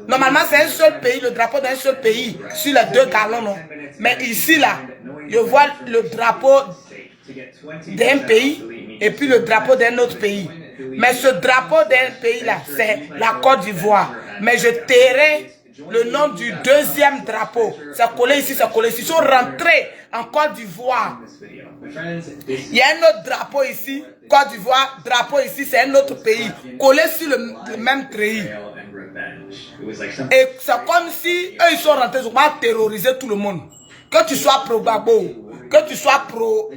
S1: Normalement, c'est un seul pays, le drapeau d'un seul pays, sur les 2 galons, non. Mais ici, là, je vois le drapeau d'un pays et puis le drapeau d'un autre pays. Mais ce drapeau d'un pays, là, c'est la Côte d'Ivoire. Mais je tairai le nom du 2e drapeau. C'est collé ici, c'est collé ici. Ils sont rentrés en Côte d'Ivoire. Il y a un autre drapeau ici, Côte d'Ivoire, drapeau ici, c'est un autre pays, collé sur le même treillis. Et c'est comme si eux ils sont rentrés, ils ont terrorisé tout le monde. Que tu sois pro Gbagbo, que tu sois pro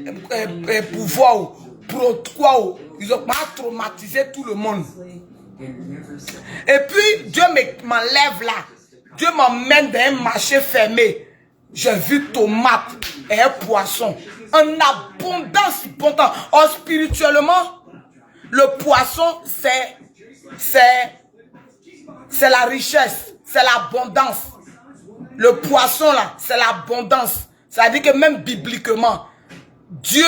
S1: pouvoir, pro quoi, ils ont traumatisé tout le monde. Et puis Dieu m'enlève là, Dieu m'emmène dans un marché fermé. J'ai vu tomates et un poisson. En abondance, abondance. Or, spirituellement, le poisson, c'est la richesse, c'est l'abondance. Le poisson, là, c'est l'abondance. Ça veut dire que même bibliquement, Dieu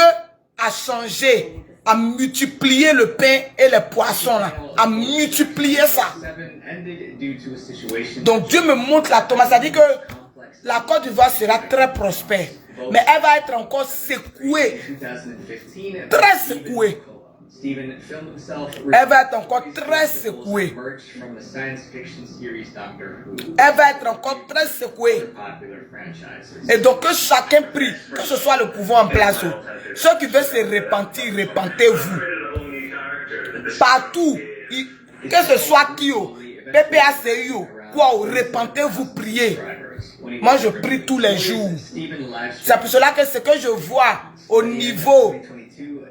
S1: a changé, a multiplié le pain et les poissons, là, a multiplié ça. Donc, Dieu me montre la tomate. Ça veut dire que la Côte d'Ivoire sera très prospère. Mais elle va être encore secouée. Très secouée. Elle va être encore très secouée. Elle va être encore très secouée. Et donc que chacun prie, que ce soit le pouvoir en place. Ceux qui veulent se repentir, repentez-vous. Partout, que ce soit qui, PPACI, quoi, repentez-vous, priez. Moi, je prie tous les jours. C'est pour cela que ce que je vois au niveau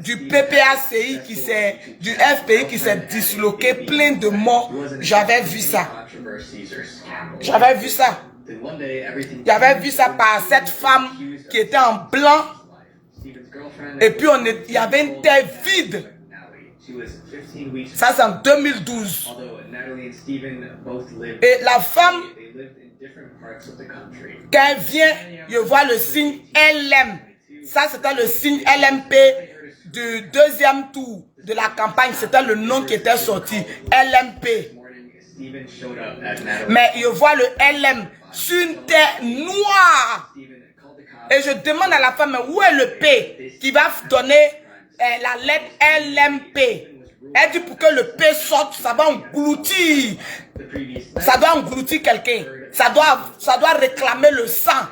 S1: du PPACI, du FPI qui s'est disloqué, plein de morts, j'avais vu ça. J'avais vu ça. J'avais vu ça par cette femme qui était en blanc. Et puis, il y avait une terre vide. Ça, c'est en 2012. Et la femme, quand elle vient, je vois le signe LM. Ça, c'était le signe LMP du 2e tour de la campagne. C'était le nom qui était sorti. LMP. Mais je vois le LM sur une terre noire. Et je demande à la femme, où est le P qui va donner la lettre LMP? Elle dit pour que le P sorte, ça va engloutir. Ça doit engloutir quelqu'un. Ça doit réclamer le sang.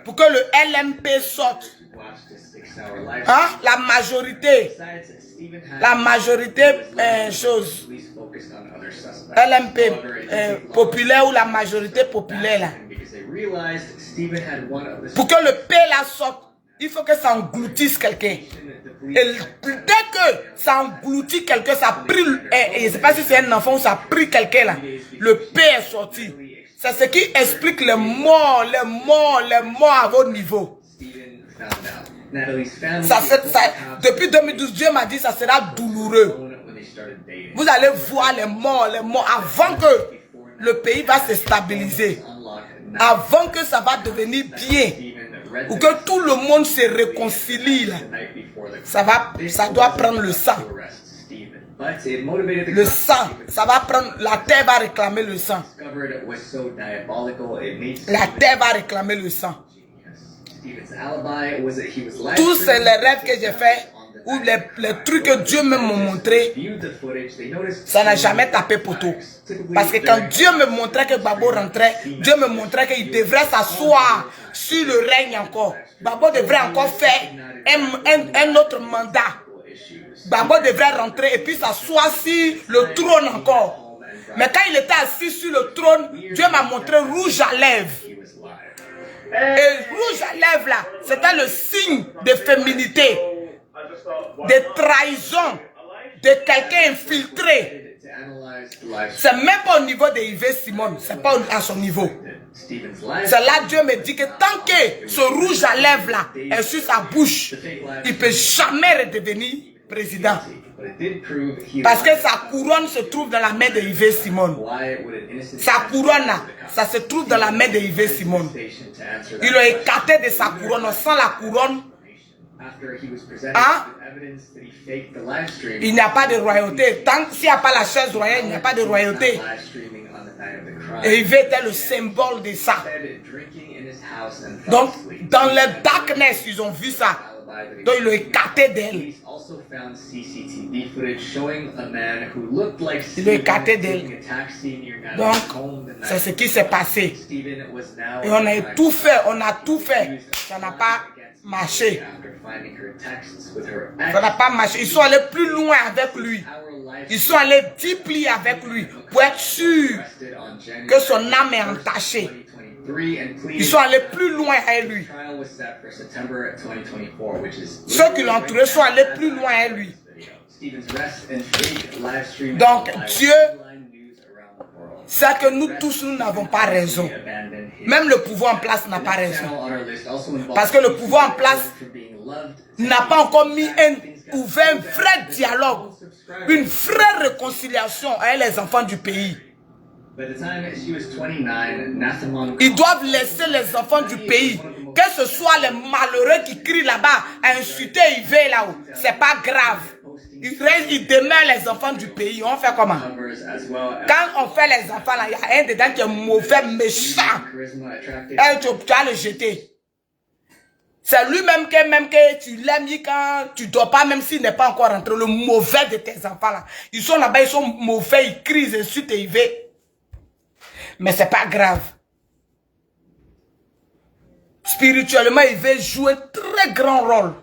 S1: Pour que le LMP sorte. Hein? La majorité chose. LMP populaire ou la majorité populaire là. Pour que le P là sorte, il faut que ça engloutisse quelqu'un. Et dès que ça engloutit quelqu'un, ça a pris, je ne sais pas si c'est un enfant ou ça a pris quelqu'un là, le P est sorti. C'est ce qui explique les morts à votre niveau. Depuis 2012, Dieu m'a dit que ça sera douloureux. Vous allez voir les morts avant que le pays va se stabiliser. Avant que ça va devenir bien. Ou que tout le monde se réconcilie. Là. Ça doit prendre le sang. Le sang, ça va prendre, la terre va réclamer le sang. La terre va réclamer le sang. Tous les rêves que j'ai faits, ou les trucs que Dieu m'a montré, ça n'a jamais tapé poteau. Parce que quand Dieu me montrait que Gbagbo rentrait, Dieu me montrait qu'il devrait s'asseoir sur le règne encore. Gbagbo devrait encore faire un autre mandat. Gbagbo devrait rentrer et puis s'asseoir sur le trône encore. Mais quand il était assis sur le trône, Dieu m'a montré rouge à lèvres. Et rouge à lèvres là, c'était le signe de féminité, de trahison, de quelqu'un infiltré. C'est même pas au niveau de Yves Simon, c'est pas à son niveau. C'est là Dieu me dit que tant que ce rouge à lèvres là est sur sa bouche, il ne peut jamais redevenir président. Parce que sa couronne se trouve dans la main de Yves Simon. Sa couronne là, ça se trouve dans la main de Yves Simon. Il l'a écarté de sa couronne. Sans la couronne, Hein? Il n'y a pas de royauté. Tant s'il n'y a pas la chaise royale, il n'y a pas de royauté. Et Yves était le symbole de ça. Donc, dans le darkness, ils ont vu ça. Donc, ils l'ont écarté d'elle. Ils l'ont écarté d'elle. Donc, c'est ce qui s'est passé. Et on a tout fait, Ça n'a pas marché. Ça n'a pas marché. Ils sont allés plus loin avec lui. Ils sont allés deeply avec lui pour être sûrs que son âme est entachée. Ils sont allés plus loin avec lui. Ceux qui l'ont entouré sont allés plus loin avec lui. Donc Dieu sait que nous tous, nous n'avons pas raison. Même le pouvoir en place n'a pas raison. Parce que le pouvoir en place n'a pas encore ouvert un vrai dialogue, une vraie réconciliation avec les enfants du pays. Ils doivent laisser les enfants du pays, que ce soit les malheureux qui crient là-bas, à insulter Yves là-haut. C'est pas grave. Ils demeurent les enfants du pays. On fait comment? Quand on fait les enfants là, il y a un dedans qui est mauvais, méchant. Et tu vas le jeter. C'est lui-même que tu l'aimes quand tu ne dors pas, même s'il n'est pas encore rentré. Le mauvais de tes enfants là. Ils sont là-bas, ils sont mauvais, ils crient, ils insultent Yves. Mais c'est pas grave. Spirituellement, il veut jouer un très grand rôle.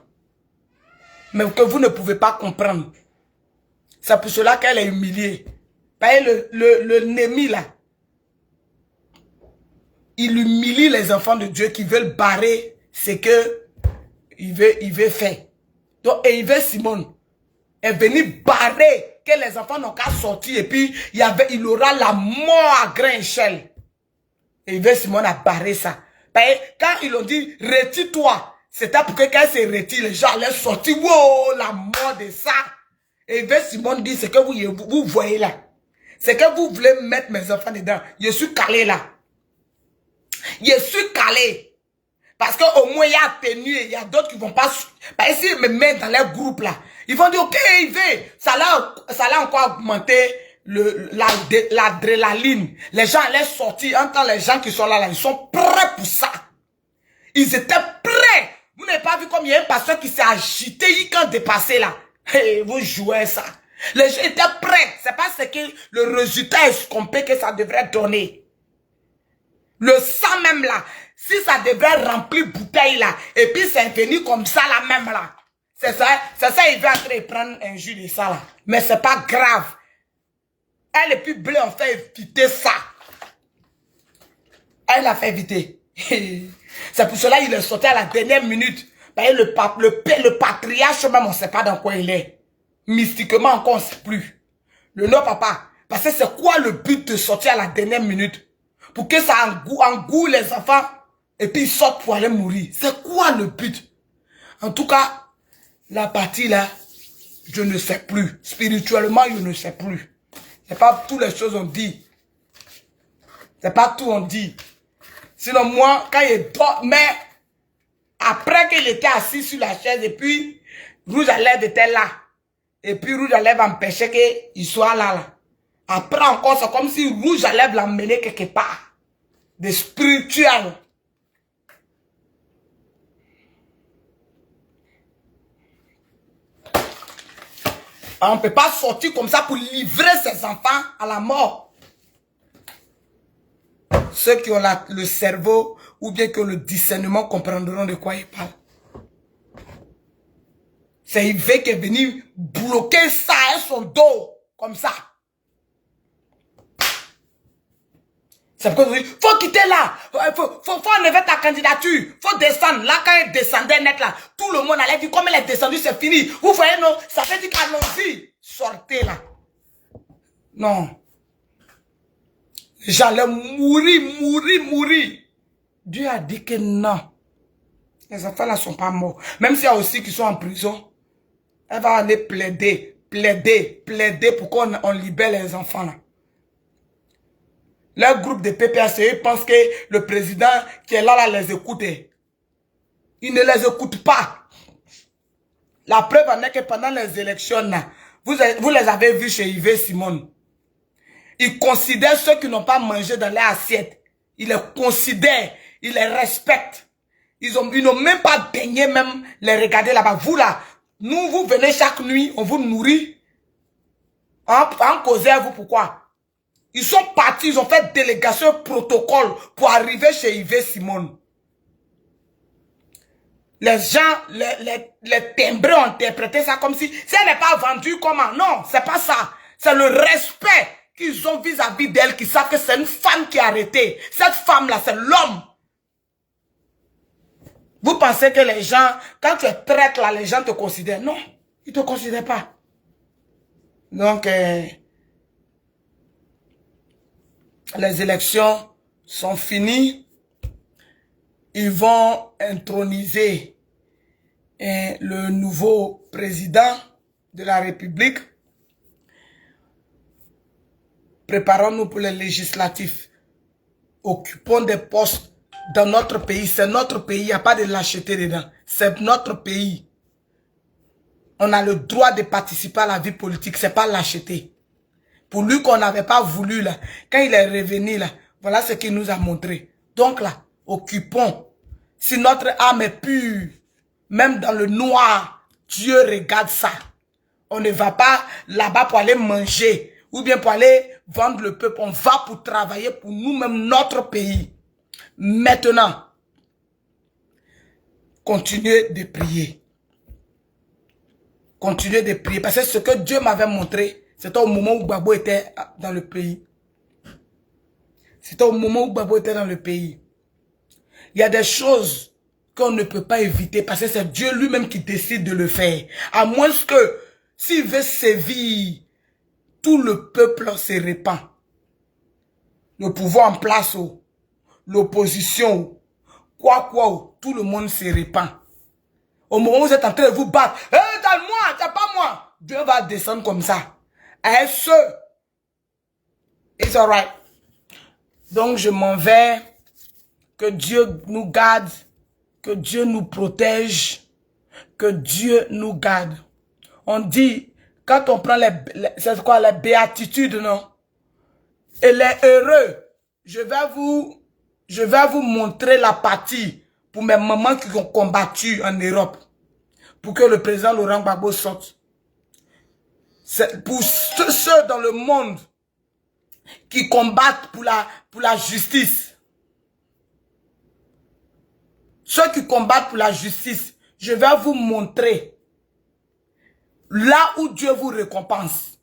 S1: Mais que vous ne pouvez pas comprendre. C'est pour cela qu'elle est humiliée. Le Némi là. Il humilie les enfants de Dieu qui veulent barrer ce que il veut faire. Donc, et Yves Simon est venu barrer que les enfants n'ont qu'à sortir et puis il aura la mort à grande échelle. Et Yves Simon a barré ça. Quand ils ont dit retire-toi, c'était pour que quand il se retire, les gens allaient sortir. Wow, la mort de ça. Et Yves Simon dit ce que vous voyez là. C'est que vous voulez mettre mes enfants dedans. Je suis calé là. Je suis calé. Parce qu'au moins il y a tenu, il y a d'autres qui vont pas. S'ils me mettent dans leur groupe là, ils vont dire ok, Yves, ça l'a encore augmenté l'adrénaline. Les gens allaient sortir. En temps, les gens qui sont là, ils sont prêts pour ça. Ils étaient prêts. Vous n'avez pas vu comme il y a un pasteur qui s'est agité quand dépassé là. Hey, vous jouez ça. Les gens étaient prêts. C'est pas ce que le résultat escompté que ça devrait donner. Le sang même là, si ça devrait remplir bouteille là, et puis c'est venu comme ça là même là. C'est ça, il va entrer et prendre un jus de ça là. Mais c'est pas grave. Elle et puis Bleu ont fait éviter ça. Elle a fait éviter. C'est pour cela qu'il est sorti à la dernière minute. Le patriarche même, on ne sait pas dans quoi il est. Mystiquement encore, on ne sait plus. Le non papa. Parce que c'est quoi le but de sortir à la dernière minute? Pour que ça engoue les enfants et puis ils sortent pour aller mourir. C'est quoi le but? En tout cas, la partie là, je ne sais plus. Spirituellement, je ne sais plus. C'est pas toutes les choses on dit. C'est pas tout on dit. Sinon moi, quand il dort, mais après qu'il était assis sur la chaise et puis Rouge à lèvres était là. Et puis Rouge à lèvres empêchait qu'il soit là. Après encore, c'est comme si Rouge à lèvres l'emmenait quelque part. De spirituel. On ne peut pas sortir comme ça pour livrer ses enfants à la mort. Ceux qui ont le cerveau ou bien qui ont le discernement comprendront de quoi ils parlent. C'est Yves qui est venu bloquer ça à son dos, comme ça. C'est pourquoi il faut quitter là, faut enlever ta candidature, faut descendre. Là, quand il descendait net là, tout le monde allait dire, comme elle est descendue, c'est fini. Vous voyez, non, ça fait dire qu'allons-y, sortez là. Non. J'allais mourir. Dieu a dit que non. Les enfants là sont pas morts. Même s'il y a aussi qui sont en prison, elle va aller plaider pour qu'on libère les enfants là. Leur groupe de PPACE pense que le président qui est là les écoute. Il ne les écoute pas. La preuve en est que pendant les élections, là, vous les avez vus chez Yves Simon. Ils considèrent ceux qui n'ont pas mangé dans leur assiette. Ils les considèrent, ils les respectent. Ils n'ont même pas daigné même les regarder là-bas. Vous là, nous, vous venez chaque nuit, on vous nourrit. En causant à vous, pourquoi? Ils sont partis, ils ont fait délégation protocole pour arriver chez Yves Simon. Les gens, les timbrés ont interprété ça comme si elle n'est pas vendue comment? Non, c'est pas ça. C'est le respect qu'ils ont vis-à-vis d'elle, qui savent que c'est une femme qui a arrêté. Cette femme-là, c'est l'homme. Vous pensez que les gens, quand tu es traite là, les gens te considèrent? Non, ils ne te considèrent pas. Donc, les élections sont finies. Ils vont introniser le nouveau président de la République. Préparons-nous pour les législatifs. Occupons des postes dans notre pays. C'est notre pays. Il n'y a pas de lâcheté dedans. C'est notre pays. On a le droit de participer à la vie politique. C'est pas lâcheté. Pour lui qu'on n'avait pas voulu là, quand il est revenu là, voilà ce qu'il nous a montré. Donc là, occupons. Si notre âme est pure, même dans le noir, Dieu regarde ça. On ne va pas là-bas pour aller manger ou bien pour aller vendre le peuple. On va pour travailler pour nous-mêmes, notre pays. Maintenant, continuez de prier. Continuez de prier. Parce que ce que Dieu m'avait montré, c'était au moment où Gbagbo était dans le pays. C'était au moment où Gbagbo était dans le pays. Il y a des choses qu'on ne peut pas éviter parce que c'est Dieu lui-même qui décide de le faire. À moins que, s'il veut sévir, tout le peuple se répand. Le pouvoir en place, l'opposition, quoi, tout le monde se répand. Au moment où vous êtes en train de vous battre, « Hey, t'as moi, t'as pas moi !» Dieu va descendre comme ça. Est-ce it's alright. Donc je m'en vais. Que Dieu nous garde. Que Dieu nous protège. Que Dieu nous garde. On dit, quand on prend c'est quoi, les béatitudes, non? Et les heureux. Je vais vous montrer la partie pour mes mamans qui ont combattu en Europe. Pour que le président Laurent Gbagbo sorte. C'est pour ceux dans le monde qui combattent pour la justice. Ceux qui combattent pour la justice, je vais vous montrer là où Dieu vous récompense.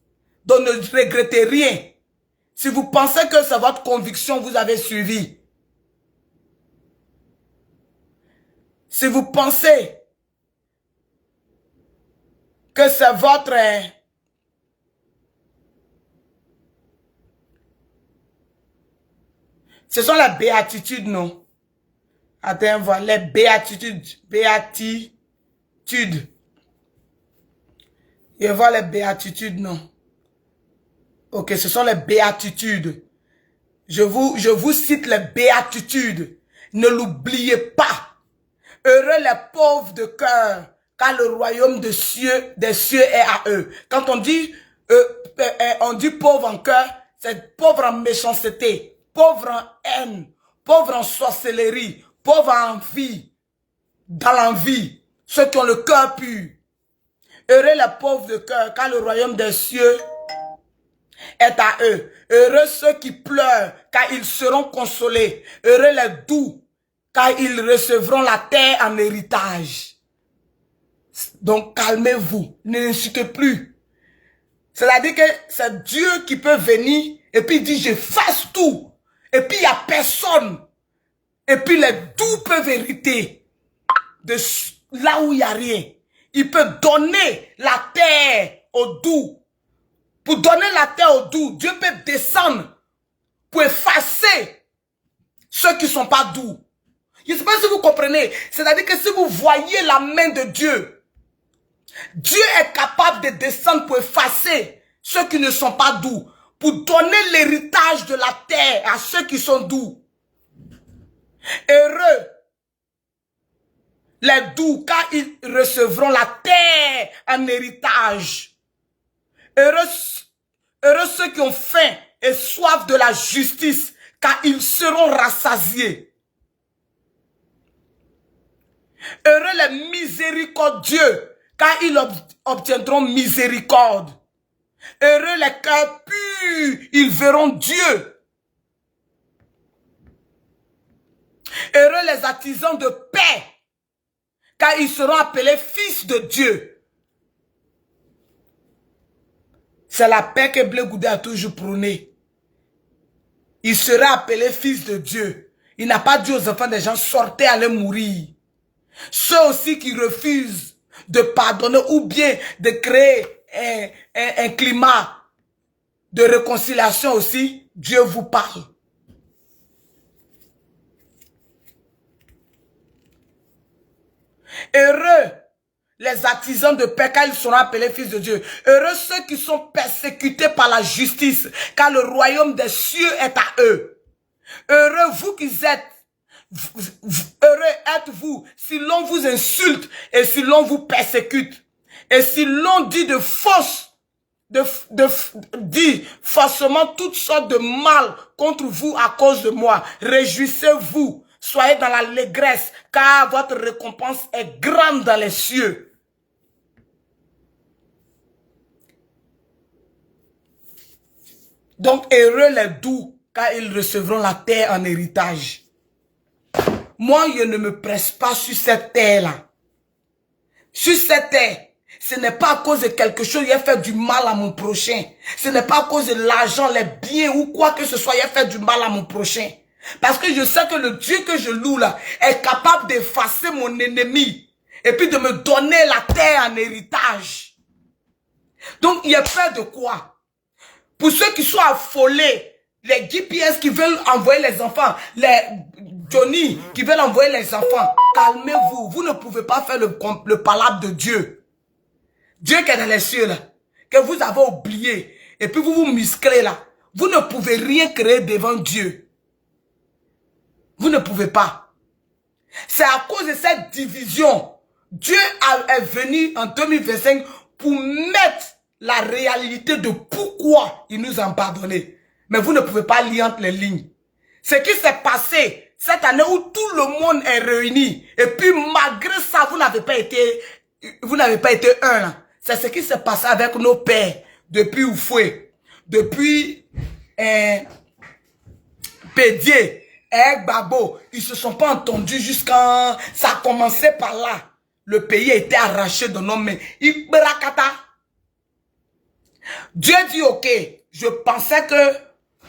S1: Donc ne regrettez rien. Si vous pensez que c'est votre conviction, vous avez suivi. Si vous pensez que c'est votre... Ce sont les béatitudes, non? Attends, voilà, les béatitudes. Béatitudes. Et voilà les béatitudes, non? Ok, ce sont les béatitudes. Je vous cite les béatitudes. Ne l'oubliez pas. Heureux les pauvres de cœur, car le royaume des cieux est à eux. Quand on dit pauvre en cœur, c'est pauvre en méchanceté, pauvre en haine, pauvre en sorcellerie, pauvre en envie, dans l'envie, ceux qui ont le cœur pur. Heureux les pauvres de cœur, car le royaume des cieux est à eux. Heureux ceux qui pleurent, car ils seront consolés. Heureux les doux, car ils recevront la terre en héritage. Donc calmez-vous, n'insultez plus. C'est-à-dire que c'est Dieu qui peut venir et puis il dit j'efface tout. Et puis il n'y a personne. Et puis les doux peuvent hériter de là où il n'y a rien. Il peut donner la terre aux doux. Pour donner la terre aux doux, Dieu peut descendre pour effacer ceux qui ne sont pas doux. Je ne sais pas si vous comprenez. C'est-à-dire que si vous voyez la main de Dieu, Dieu est capable de descendre pour effacer ceux qui ne sont pas doux, pour donner l'héritage de la terre à ceux qui sont doux. Heureux les doux, car ils recevront la terre en héritage. Heureux ceux qui ont faim et soif de la justice, car ils seront rassasiés. Heureux les miséricordieux, car ils obtiendront miséricorde. Heureux les cœurs purs, ils verront Dieu. Heureux les artisans de paix, car ils seront appelés fils de Dieu. C'est la paix que Blé Goudé a toujours prônée. Il sera appelé fils de Dieu. Il n'a pas dit aux enfants des gens, sortez, allez mourir. Ceux aussi qui refusent de pardonner ou bien de créer un climat de réconciliation aussi, Dieu vous parle. Heureux les artisans de paix, car ils seront appelés fils de Dieu. Heureux ceux qui sont persécutés par la justice, car le royaume des cieux est à eux. Heureux vous qui êtes, heureux êtes-vous si l'on vous insulte et si l'on vous persécute. Et si l'on dit dit forcément toutes sortes de mal contre vous à cause de moi. Réjouissez-vous. Soyez dans l'allégresse, car votre récompense est grande dans les cieux. Donc, heureux les doux, car ils recevront la terre en héritage. Moi, je ne me presse pas sur cette terre-là. Sur cette terre, ce n'est pas à cause de quelque chose, j'ai fait du mal à mon prochain. Ce n'est pas à cause de l'argent, les biens ou quoi que ce soit, j'ai fait du mal à mon prochain. Parce que je sais que le Dieu que je loue là est capable d'effacer mon ennemi et puis de me donner la terre en héritage. Donc, il y a peur de quoi? Pour ceux qui sont affolés, les GPS qui veulent envoyer les enfants, les Johnny qui veulent envoyer les enfants, calmez-vous. Vous ne pouvez pas faire le palabre de Dieu. Dieu qui est dans les cieux là, que vous avez oublié, et puis vous vous musclez là. Vous ne pouvez rien créer devant Dieu. Vous ne pouvez pas. C'est à cause de cette division. Dieu est venu en 2025 pour mettre la réalité de pourquoi il nous a pardonné. Mais vous ne pouvez pas lire entre les lignes. Ce qui s'est passé cette année où tout le monde est réuni. Et puis malgré ça, vous n'avez pas été un. C'est ce qui s'est passé avec nos pères. Depuis Oufoué. Depuis Pédier. Gbagbo, ils se sont pas entendus jusqu'à... Ça a commencé par là. Le pays a été arraché de nos mains. Dieu dit ok. Je pensais que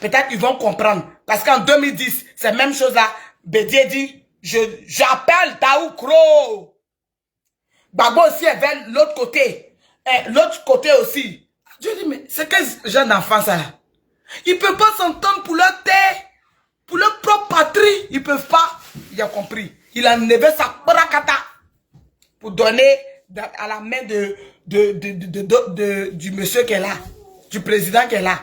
S1: peut-être ils vont comprendre. Parce qu'en 2010, c'est la même chose là. Bédier dit, j'appelle Taoukro. Gbagbo aussi est vers l'autre côté. L'autre côté aussi. Dieu dit, mais c'est quel genre d'enfant ça là? Ils ne peuvent pas s'entendre pour leur terre. Pour leur propre patrie, ils ne peuvent pas. Il a compris. Il a enlevé sa brakata pour donner à la main du monsieur qui est là, du président qui est là.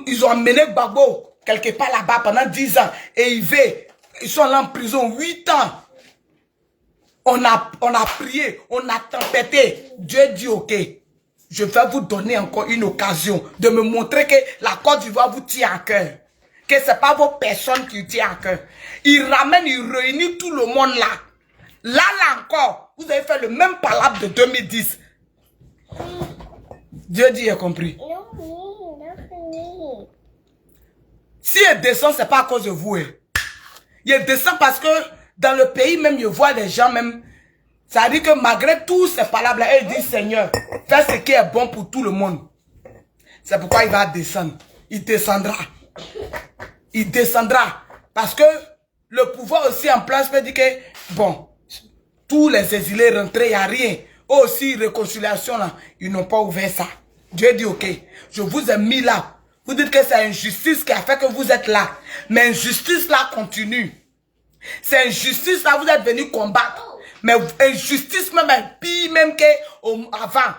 S1: Ils ont emmené Gbagbo quelque part là-bas pendant 10 ans. Et ils sont là en prison 8 ans. On a prié, on a tempêté. Dieu dit ok. Je vais vous donner encore une occasion de me montrer que la Côte d'Ivoire vous tient à cœur. Que ce n'est pas vos personnes qui vous tiennent à cœur. Il ramène, il réunit tout le monde là. Là encore, vous avez fait le même palabre de 2010. Dieu dit, il a compris. Si il descend, ce n'est pas à cause de vous. Il descend parce que dans le pays même, il voit des gens même. Ça dit que malgré tous ces palabres-là, il dit, Seigneur, fais ce qui est bon pour tout le monde. C'est pourquoi il va descendre. Il descendra. Il descendra. Parce que le pouvoir aussi en place peut dire que, bon, tous les exilés rentrés, il n'y a rien. Eux aussi, réconciliation là, ils n'ont pas ouvert ça. Dieu dit, ok, je vous ai mis là. Vous dites que c'est injustice qui a fait que vous êtes là. Mais injustice là continue. C'est injustice là, vous êtes venus combattre. Mais injustice même est pire même qu'avant.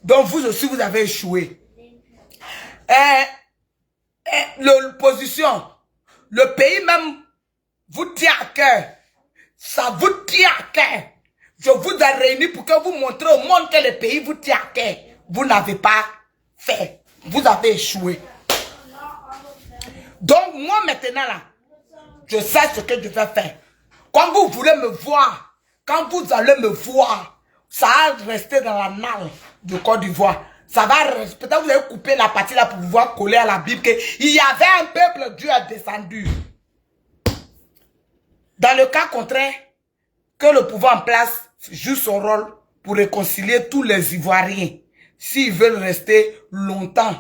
S1: Donc vous aussi, vous avez échoué. L'opposition, le pays même vous tient à cœur. Ça vous tient à cœur. Je vous ai réunis pour que vous montrez au monde que le pays vous tient à cœur. Vous n'avez pas fait. Vous avez échoué. Donc, moi maintenant là, je sais ce que je vais faire. Quand vous voulez me voir, quand vous allez me voir, ça va rester dans la nalle du Côte d'Ivoire. Ça va rester. Peut-être vous allez couper la partie là pour pouvoir coller à la Bible qu'il y avait un peuple, Dieu a descendu. Dans le cas contraire, que le pouvoir en place joue son rôle pour réconcilier tous les Ivoiriens. S'ils veulent rester longtemps,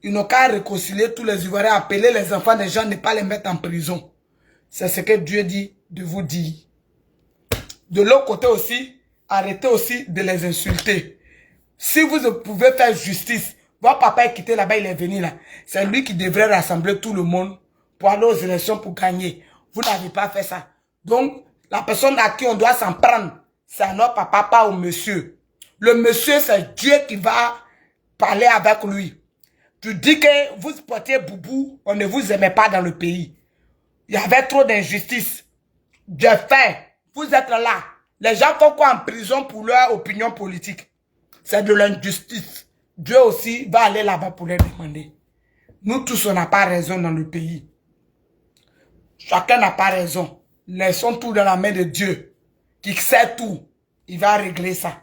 S1: ils n'ont qu'à réconcilier tous les Ivoiriens, appeler les enfants des gens, ne pas les mettre en prison. C'est ce que Dieu dit de vous dire. De l'autre côté aussi, arrêtez aussi de les insulter. Si vous pouvez faire justice, votre papa est quitté là-bas, il est venu là. C'est lui qui devrait rassembler tout le monde pour aller aux élections pour gagner. Vous n'avez pas fait ça. Donc, la personne à qui on doit s'en prendre, c'est à notre papa, pas au monsieur. Le monsieur, c'est Dieu qui va parler avec lui. Tu dis que vous portiez boubou, on ne vous aimait pas dans le pays. Il y avait trop d'injustice. Dieu fait. Vous êtes là. Les gens font quoi en prison pour leur opinion politique? C'est de l'injustice. Dieu aussi va aller là-bas pour les demander. Nous tous, on n'a pas raison dans le pays. Chacun n'a pas raison. Laissons tout dans la main de Dieu, qui sait tout. Il va régler ça.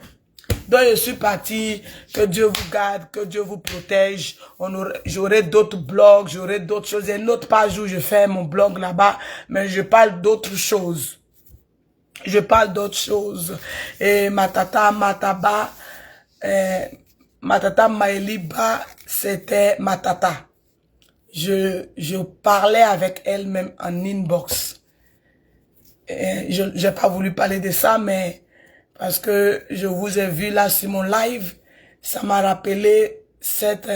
S1: Donc, je suis parti. Que Dieu vous garde, que Dieu vous protège. J'aurai d'autres blogs, j'aurai d'autres choses. Il y a une autre page où je fais mon blog là-bas, mais je parle d'autres choses. Je parle d'autres choses. Et ma tata Mataba, ma tata Maëliba, c'était ma tata. Je parlais avec elle même en inbox. Je n'ai pas voulu parler de ça, mais parce que je vous ai vu là sur mon live, ça m'a rappelé cette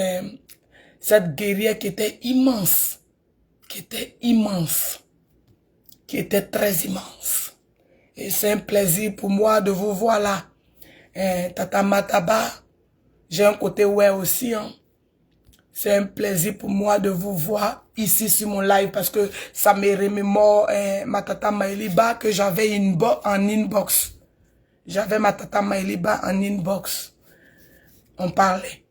S1: guerrière qui était immense, qui était très immense. Et c'est un plaisir pour moi de vous voir là. Tata Mataba, j'ai un côté ouais aussi. Hein. C'est un plaisir pour moi de vous voir ici sur mon live parce que ça me remémore ma tata Maëliba que j'avais en inbox. J'avais ma tata Maëliba en inbox. On parlait.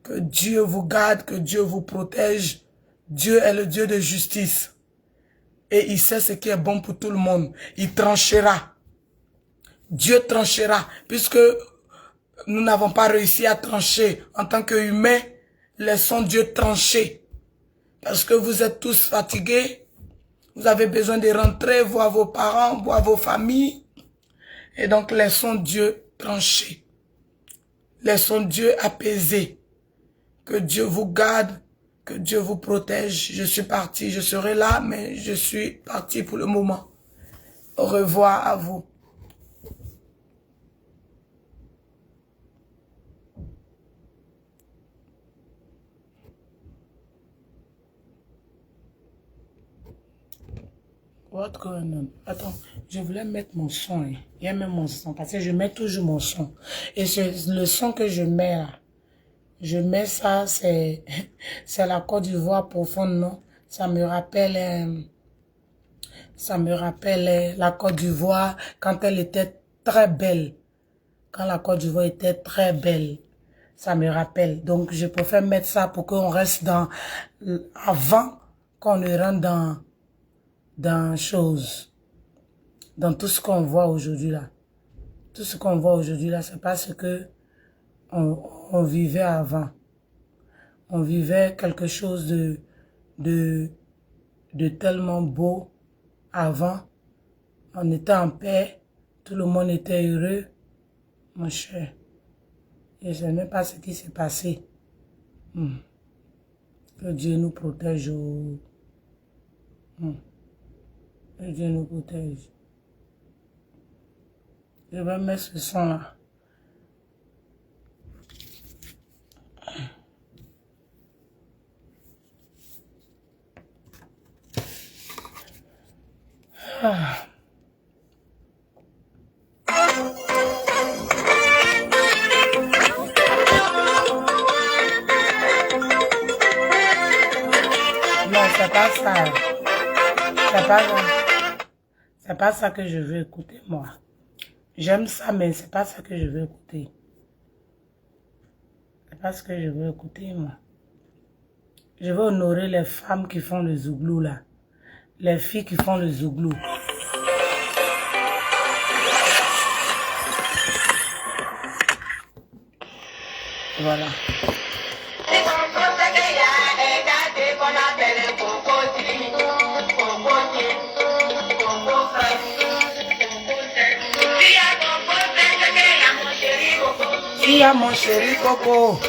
S1: Que Dieu vous garde, que Dieu vous protège. Dieu est le Dieu de justice. Et il sait ce qui est bon pour tout le monde. Il tranchera. Dieu tranchera. Puisque nous n'avons pas réussi à trancher en tant qu'humains, laissons Dieu trancher. Parce que vous êtes tous fatigués. Vous avez besoin de rentrer, voir vos parents, voir vos familles. Et donc, laissons Dieu trancher. Laissons Dieu apaiser. Que Dieu vous garde. Que Dieu vous protège. Je suis parti. Je serai là, mais je suis parti pour le moment. Au revoir à vous. What's going on? Attends, je voulais mettre mon son. Hein. Il y a même mon son, parce que je mets toujours mon son. Et le son que je mets là, je mets ça, c'est la Côte d'Ivoire profonde, non? Ça me rappelle la Côte d'Ivoire quand elle était très belle. Quand la Côte d'Ivoire était très belle. Ça me rappelle. Donc, je préfère mettre ça pour qu'on reste avant qu'on ne rentre dans tout ce qu'on voit aujourd'hui là. Tout ce qu'on voit aujourd'hui là, c'est pas ce que on vivait avant. On vivait quelque chose de tellement beau avant. On était en paix, tout le monde était heureux, mon cher. Et je ne sais même pas ce qui s'est passé. Que Dieu nous protège. Que Dieu nous protège. Je vais mettre ce son là. Non, c'est pas ça. C'est pas ça. C'est pas ça que je veux écouter, moi. J'aime ça, mais c'est pas ça que je veux écouter. C'est pas ce que je veux écouter, moi. Je veux honorer les femmes qui font le zouglou, là. Les filles qui font le zouglou. Voilà. Qui a mon chéri Coco?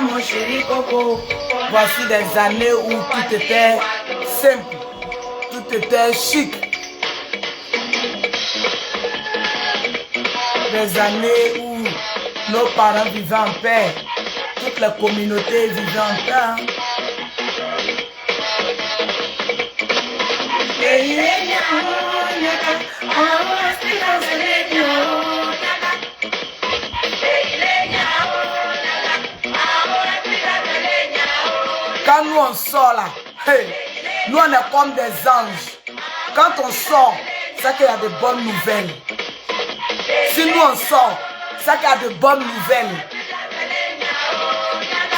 S1: Mon chéri Coco, voici des années où tout était simple, tout était chic. Des années où nos parents vivaient en paix, toutes les communautés vivaient en paix. Quand nous on sort là, hey, nous on est comme des anges. Quand on sort, c'est qu'il y a de bonnes nouvelles. Si nous on sort, c'est qu'il y a de bonnes nouvelles.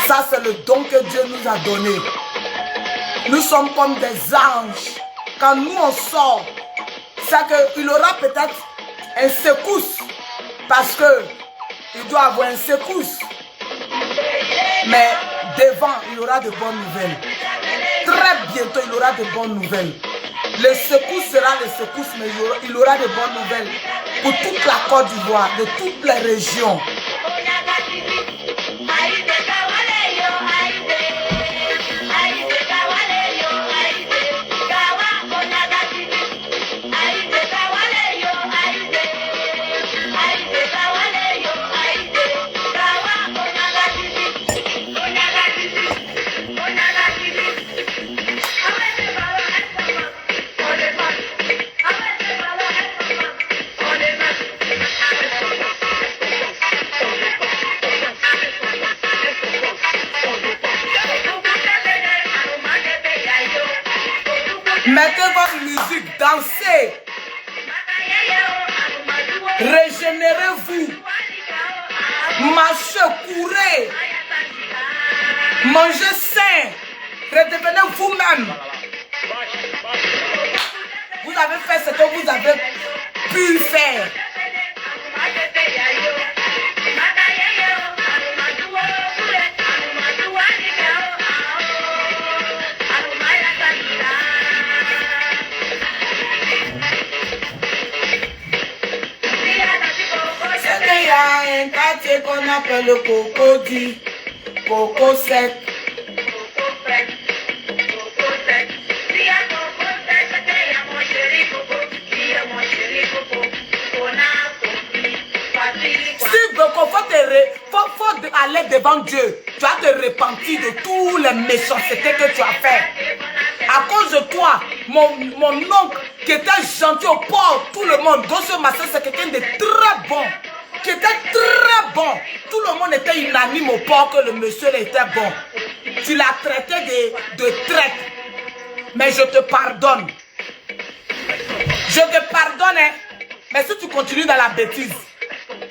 S1: Ça c'est le don que Dieu nous a donné. Nous sommes comme des anges. Quand nous on sort, c'est qu'il aura peut-être un secousse. Parce que il doit avoir un secousse. Mais devant, il y aura de bonnes nouvelles. Très bientôt, il y aura de bonnes nouvelles. Le secousse sera le secousse, mais il y aura de bonnes nouvelles pour toute la Côte d'Ivoire, de toutes les régions. Mettez votre musique, dansez. Régénérez-vous. Marchez, courez. Mangez sain. Redevenez vous-même. Vous avez fait ce que vous avez pu faire. Il y a un quartier qu'on appelle le Cocody, Coco sec. Steve, faut aller devant Dieu. Tu vas te repentir de tous les méchancetés que tu as fait. À cause de toi, mon oncle qui était gentil au port, tout le monde, dans ce matin, c'est quelqu'un de très bon. Qui était très bon. Tout le monde était unanime au port que le monsieur était bon. Tu l'as traité de traite. Mais je te pardonne. Je te pardonne, hein. Mais si tu continues dans la bêtise,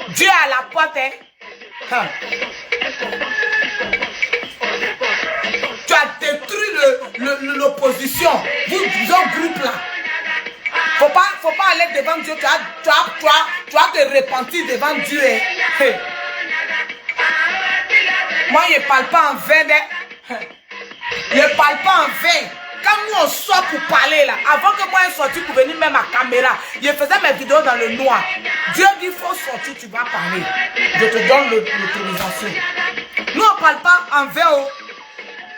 S1: Dieu est à la porte, hein. Tu as détruit l'opposition. Vous un groupe là. Faut pas aller devant Dieu. Tu vas te repentir devant Dieu. Hein. Moi, je ne parle pas en vain. Je ne parle pas en vain. Quand nous on sort pour parler là, avant que moi je sorti pour venir même à caméra, je faisais mes vidéos dans le noir. Dieu dit, il faut sortir, tu vas parler. Je te donne l'autorisation. Nous on ne parle pas en vain. Oh.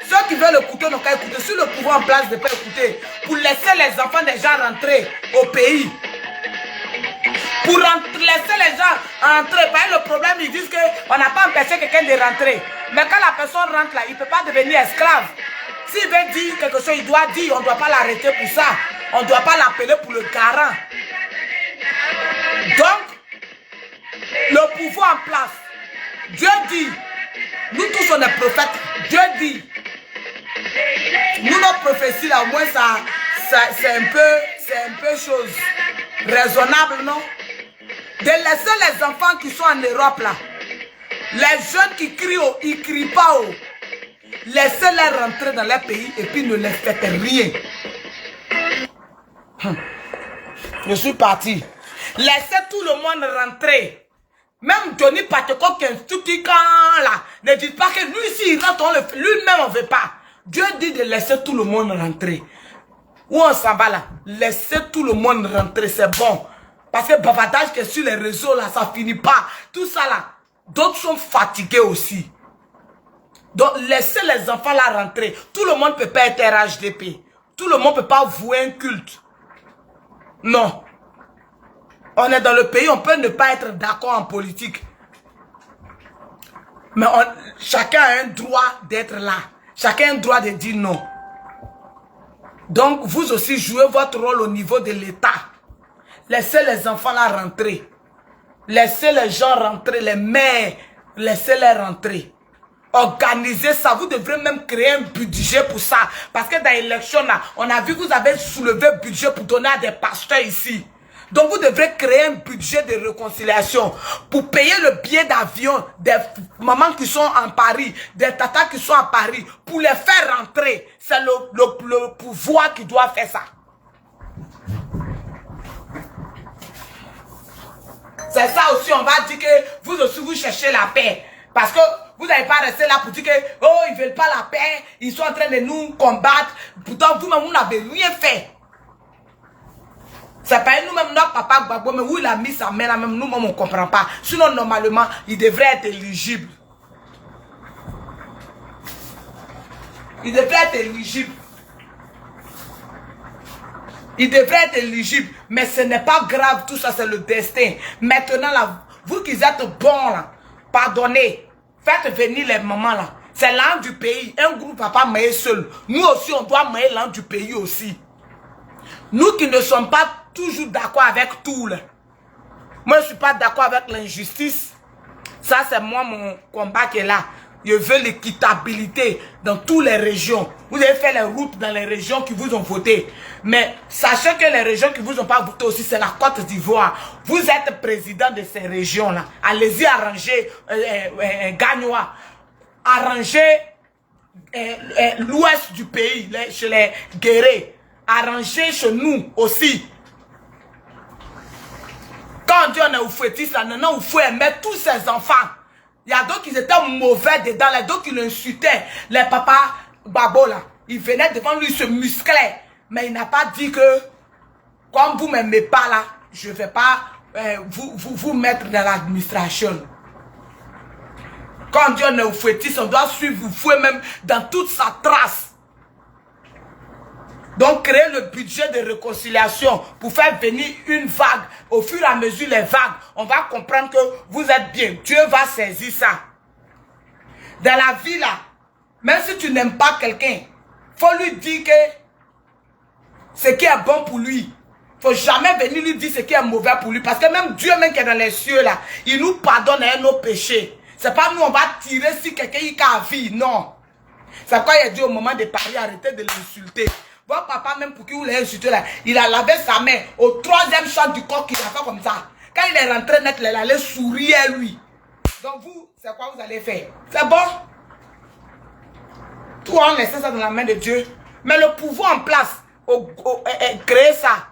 S1: Ceux qui veulent écouter n'ont qu'à écouter. Sur le pouvoir en place de ne pas écouter. Pour laisser les enfants des gens rentrer au pays. Pour laisser les gens rentrer. Parce que le problème, ils disent qu'on n'a pas empêché quelqu'un de rentrer. Mais quand la personne rentre là, il ne peut pas devenir esclave. Si s'il veut dire quelque chose, il doit dire, on ne doit pas l'arrêter pour ça. On ne doit pas l'appeler pour le garant. Donc, le pouvoir en place, Dieu dit, nous tous on est prophètes, Dieu dit, nous notre prophétie là, au moins c'est un peu chose raisonnable, non? De laisser les enfants qui sont en Europe là, les jeunes qui crient haut, ils ne crient pas haut. Laissez-les rentrer dans leur pays et puis ne les faites rien. Je suis parti. Laissez tout le monde rentrer. Même Johnny Pateko qui est un tout petit camp là, ne dites pas que lui ici il rentre, lui-même on ne veut pas. Dieu dit de laisser tout le monde rentrer. Où on s'en va là? Laissez tout le monde rentrer, c'est bon. Parce que bavardage qui est sur les réseaux là, ça finit pas. Tout ça là, d'autres sont fatigués aussi. Donc laissez les enfants là rentrer. Tout le monde ne peut pas être RHDP. Tout le monde ne peut pas vouer un culte. Non. On est dans le pays, on peut ne pas être d'accord en politique. Mais chacun a un droit d'être là. Chacun a un droit de dire non. Donc, vous aussi jouez votre rôle au niveau de l'État. Laissez les enfants là rentrer. Laissez les gens rentrer, les mères, laissez-les rentrer. Organisez ça. Vous devrez même créer un budget pour ça. Parce que dans l'élection là, on a vu que vous avez soulevé un budget pour donner à des pasteurs ici. Donc vous devrez créer un budget de réconciliation pour payer le billet d'avion des mamans qui sont en Paris, des tatas qui sont à Paris, pour les faire rentrer. C'est le pouvoir qui doit faire ça. C'est ça aussi, on va dire que vous aussi vous cherchez la paix. Parce que vous n'allez pas rester là pour dire que oh, ils ne veulent pas la paix, ils sont en train de nous combattre. Pourtant vous-même vous n'avez rien fait. C'est pas nous-mêmes, notre papa Gbagbo, mais où il a mis sa main là, même nous-mêmes on ne comprend pas. Sinon, normalement, il devrait être éligible. Il devrait être éligible. Il devrait être éligible. Mais ce n'est pas grave, tout ça, c'est le destin. Maintenant, là, vous qui êtes bons, là, pardonnez. Faites venir les mamans, là. C'est l'âme du pays. Un groupe va pas mailler seul. Nous aussi, on doit mailler l'âme du pays aussi. Nous qui ne sommes pas toujours d'accord avec tout, là. Moi, je ne suis pas d'accord avec l'injustice. Ça, c'est moi, mon combat qui est là. Je veux l'équitabilité dans toutes les régions. Vous avez fait les routes dans les régions qui vous ont voté. Mais sachez que les régions qui vous ont pas voté aussi, c'est la Côte d'Ivoire. Vous êtes président de ces régions-là. Allez-y arranger Gagnois. Arranger l'ouest du pays, chez les guerriers. Arranger chez nous aussi. Quand Dieu est au fouettis, là, non, il faut mettre tous ses enfants. Il y a d'autres qui étaient mauvais dedans, les d'autres qui l'insultaient. Les papas Gbagbo là, ils venaient devant lui, se musclaient. Mais il n'a pas dit que, comme vous ne m'aimez pas là, je ne vais pas vous mettre dans l'administration. Quand Dieu est au fouettis, on doit suivre vous fouet même dans toute sa trace. Donc, créer le budget de réconciliation pour faire venir une vague. Au fur et à mesure, les vagues, on va comprendre que vous êtes bien. Dieu va saisir ça. Dans la vie, là, même si tu n'aimes pas quelqu'un, il faut lui dire que ce qui est bon pour lui. Il ne faut jamais venir lui dire ce qui est mauvais pour lui. Parce que même Dieu, même qui est dans les cieux, là, il nous pardonne nos péchés. Ce n'est pas nous, on va tirer si quelqu'un y a vie. Non. C'est pourquoi il a dit au moment de parler, arrêtez de l'insulter. Votre papa, même pour qui vous l'avez insulté là, il a lavé sa main au 3e champ du corps qu'il a fait comme ça. Quand il est rentré net, il allait sourire à lui. Donc vous, c'est quoi vous allez faire? C'est bon? Tout on laisse ça dans la main de Dieu. Mais le pouvoir en place, créer ça.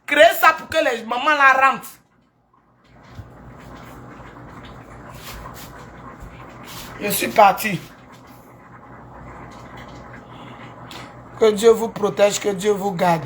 S1: Créer ça pour que les mamans la rentrent. Je suis parti. Que Dieu vous protège, que Dieu vous garde.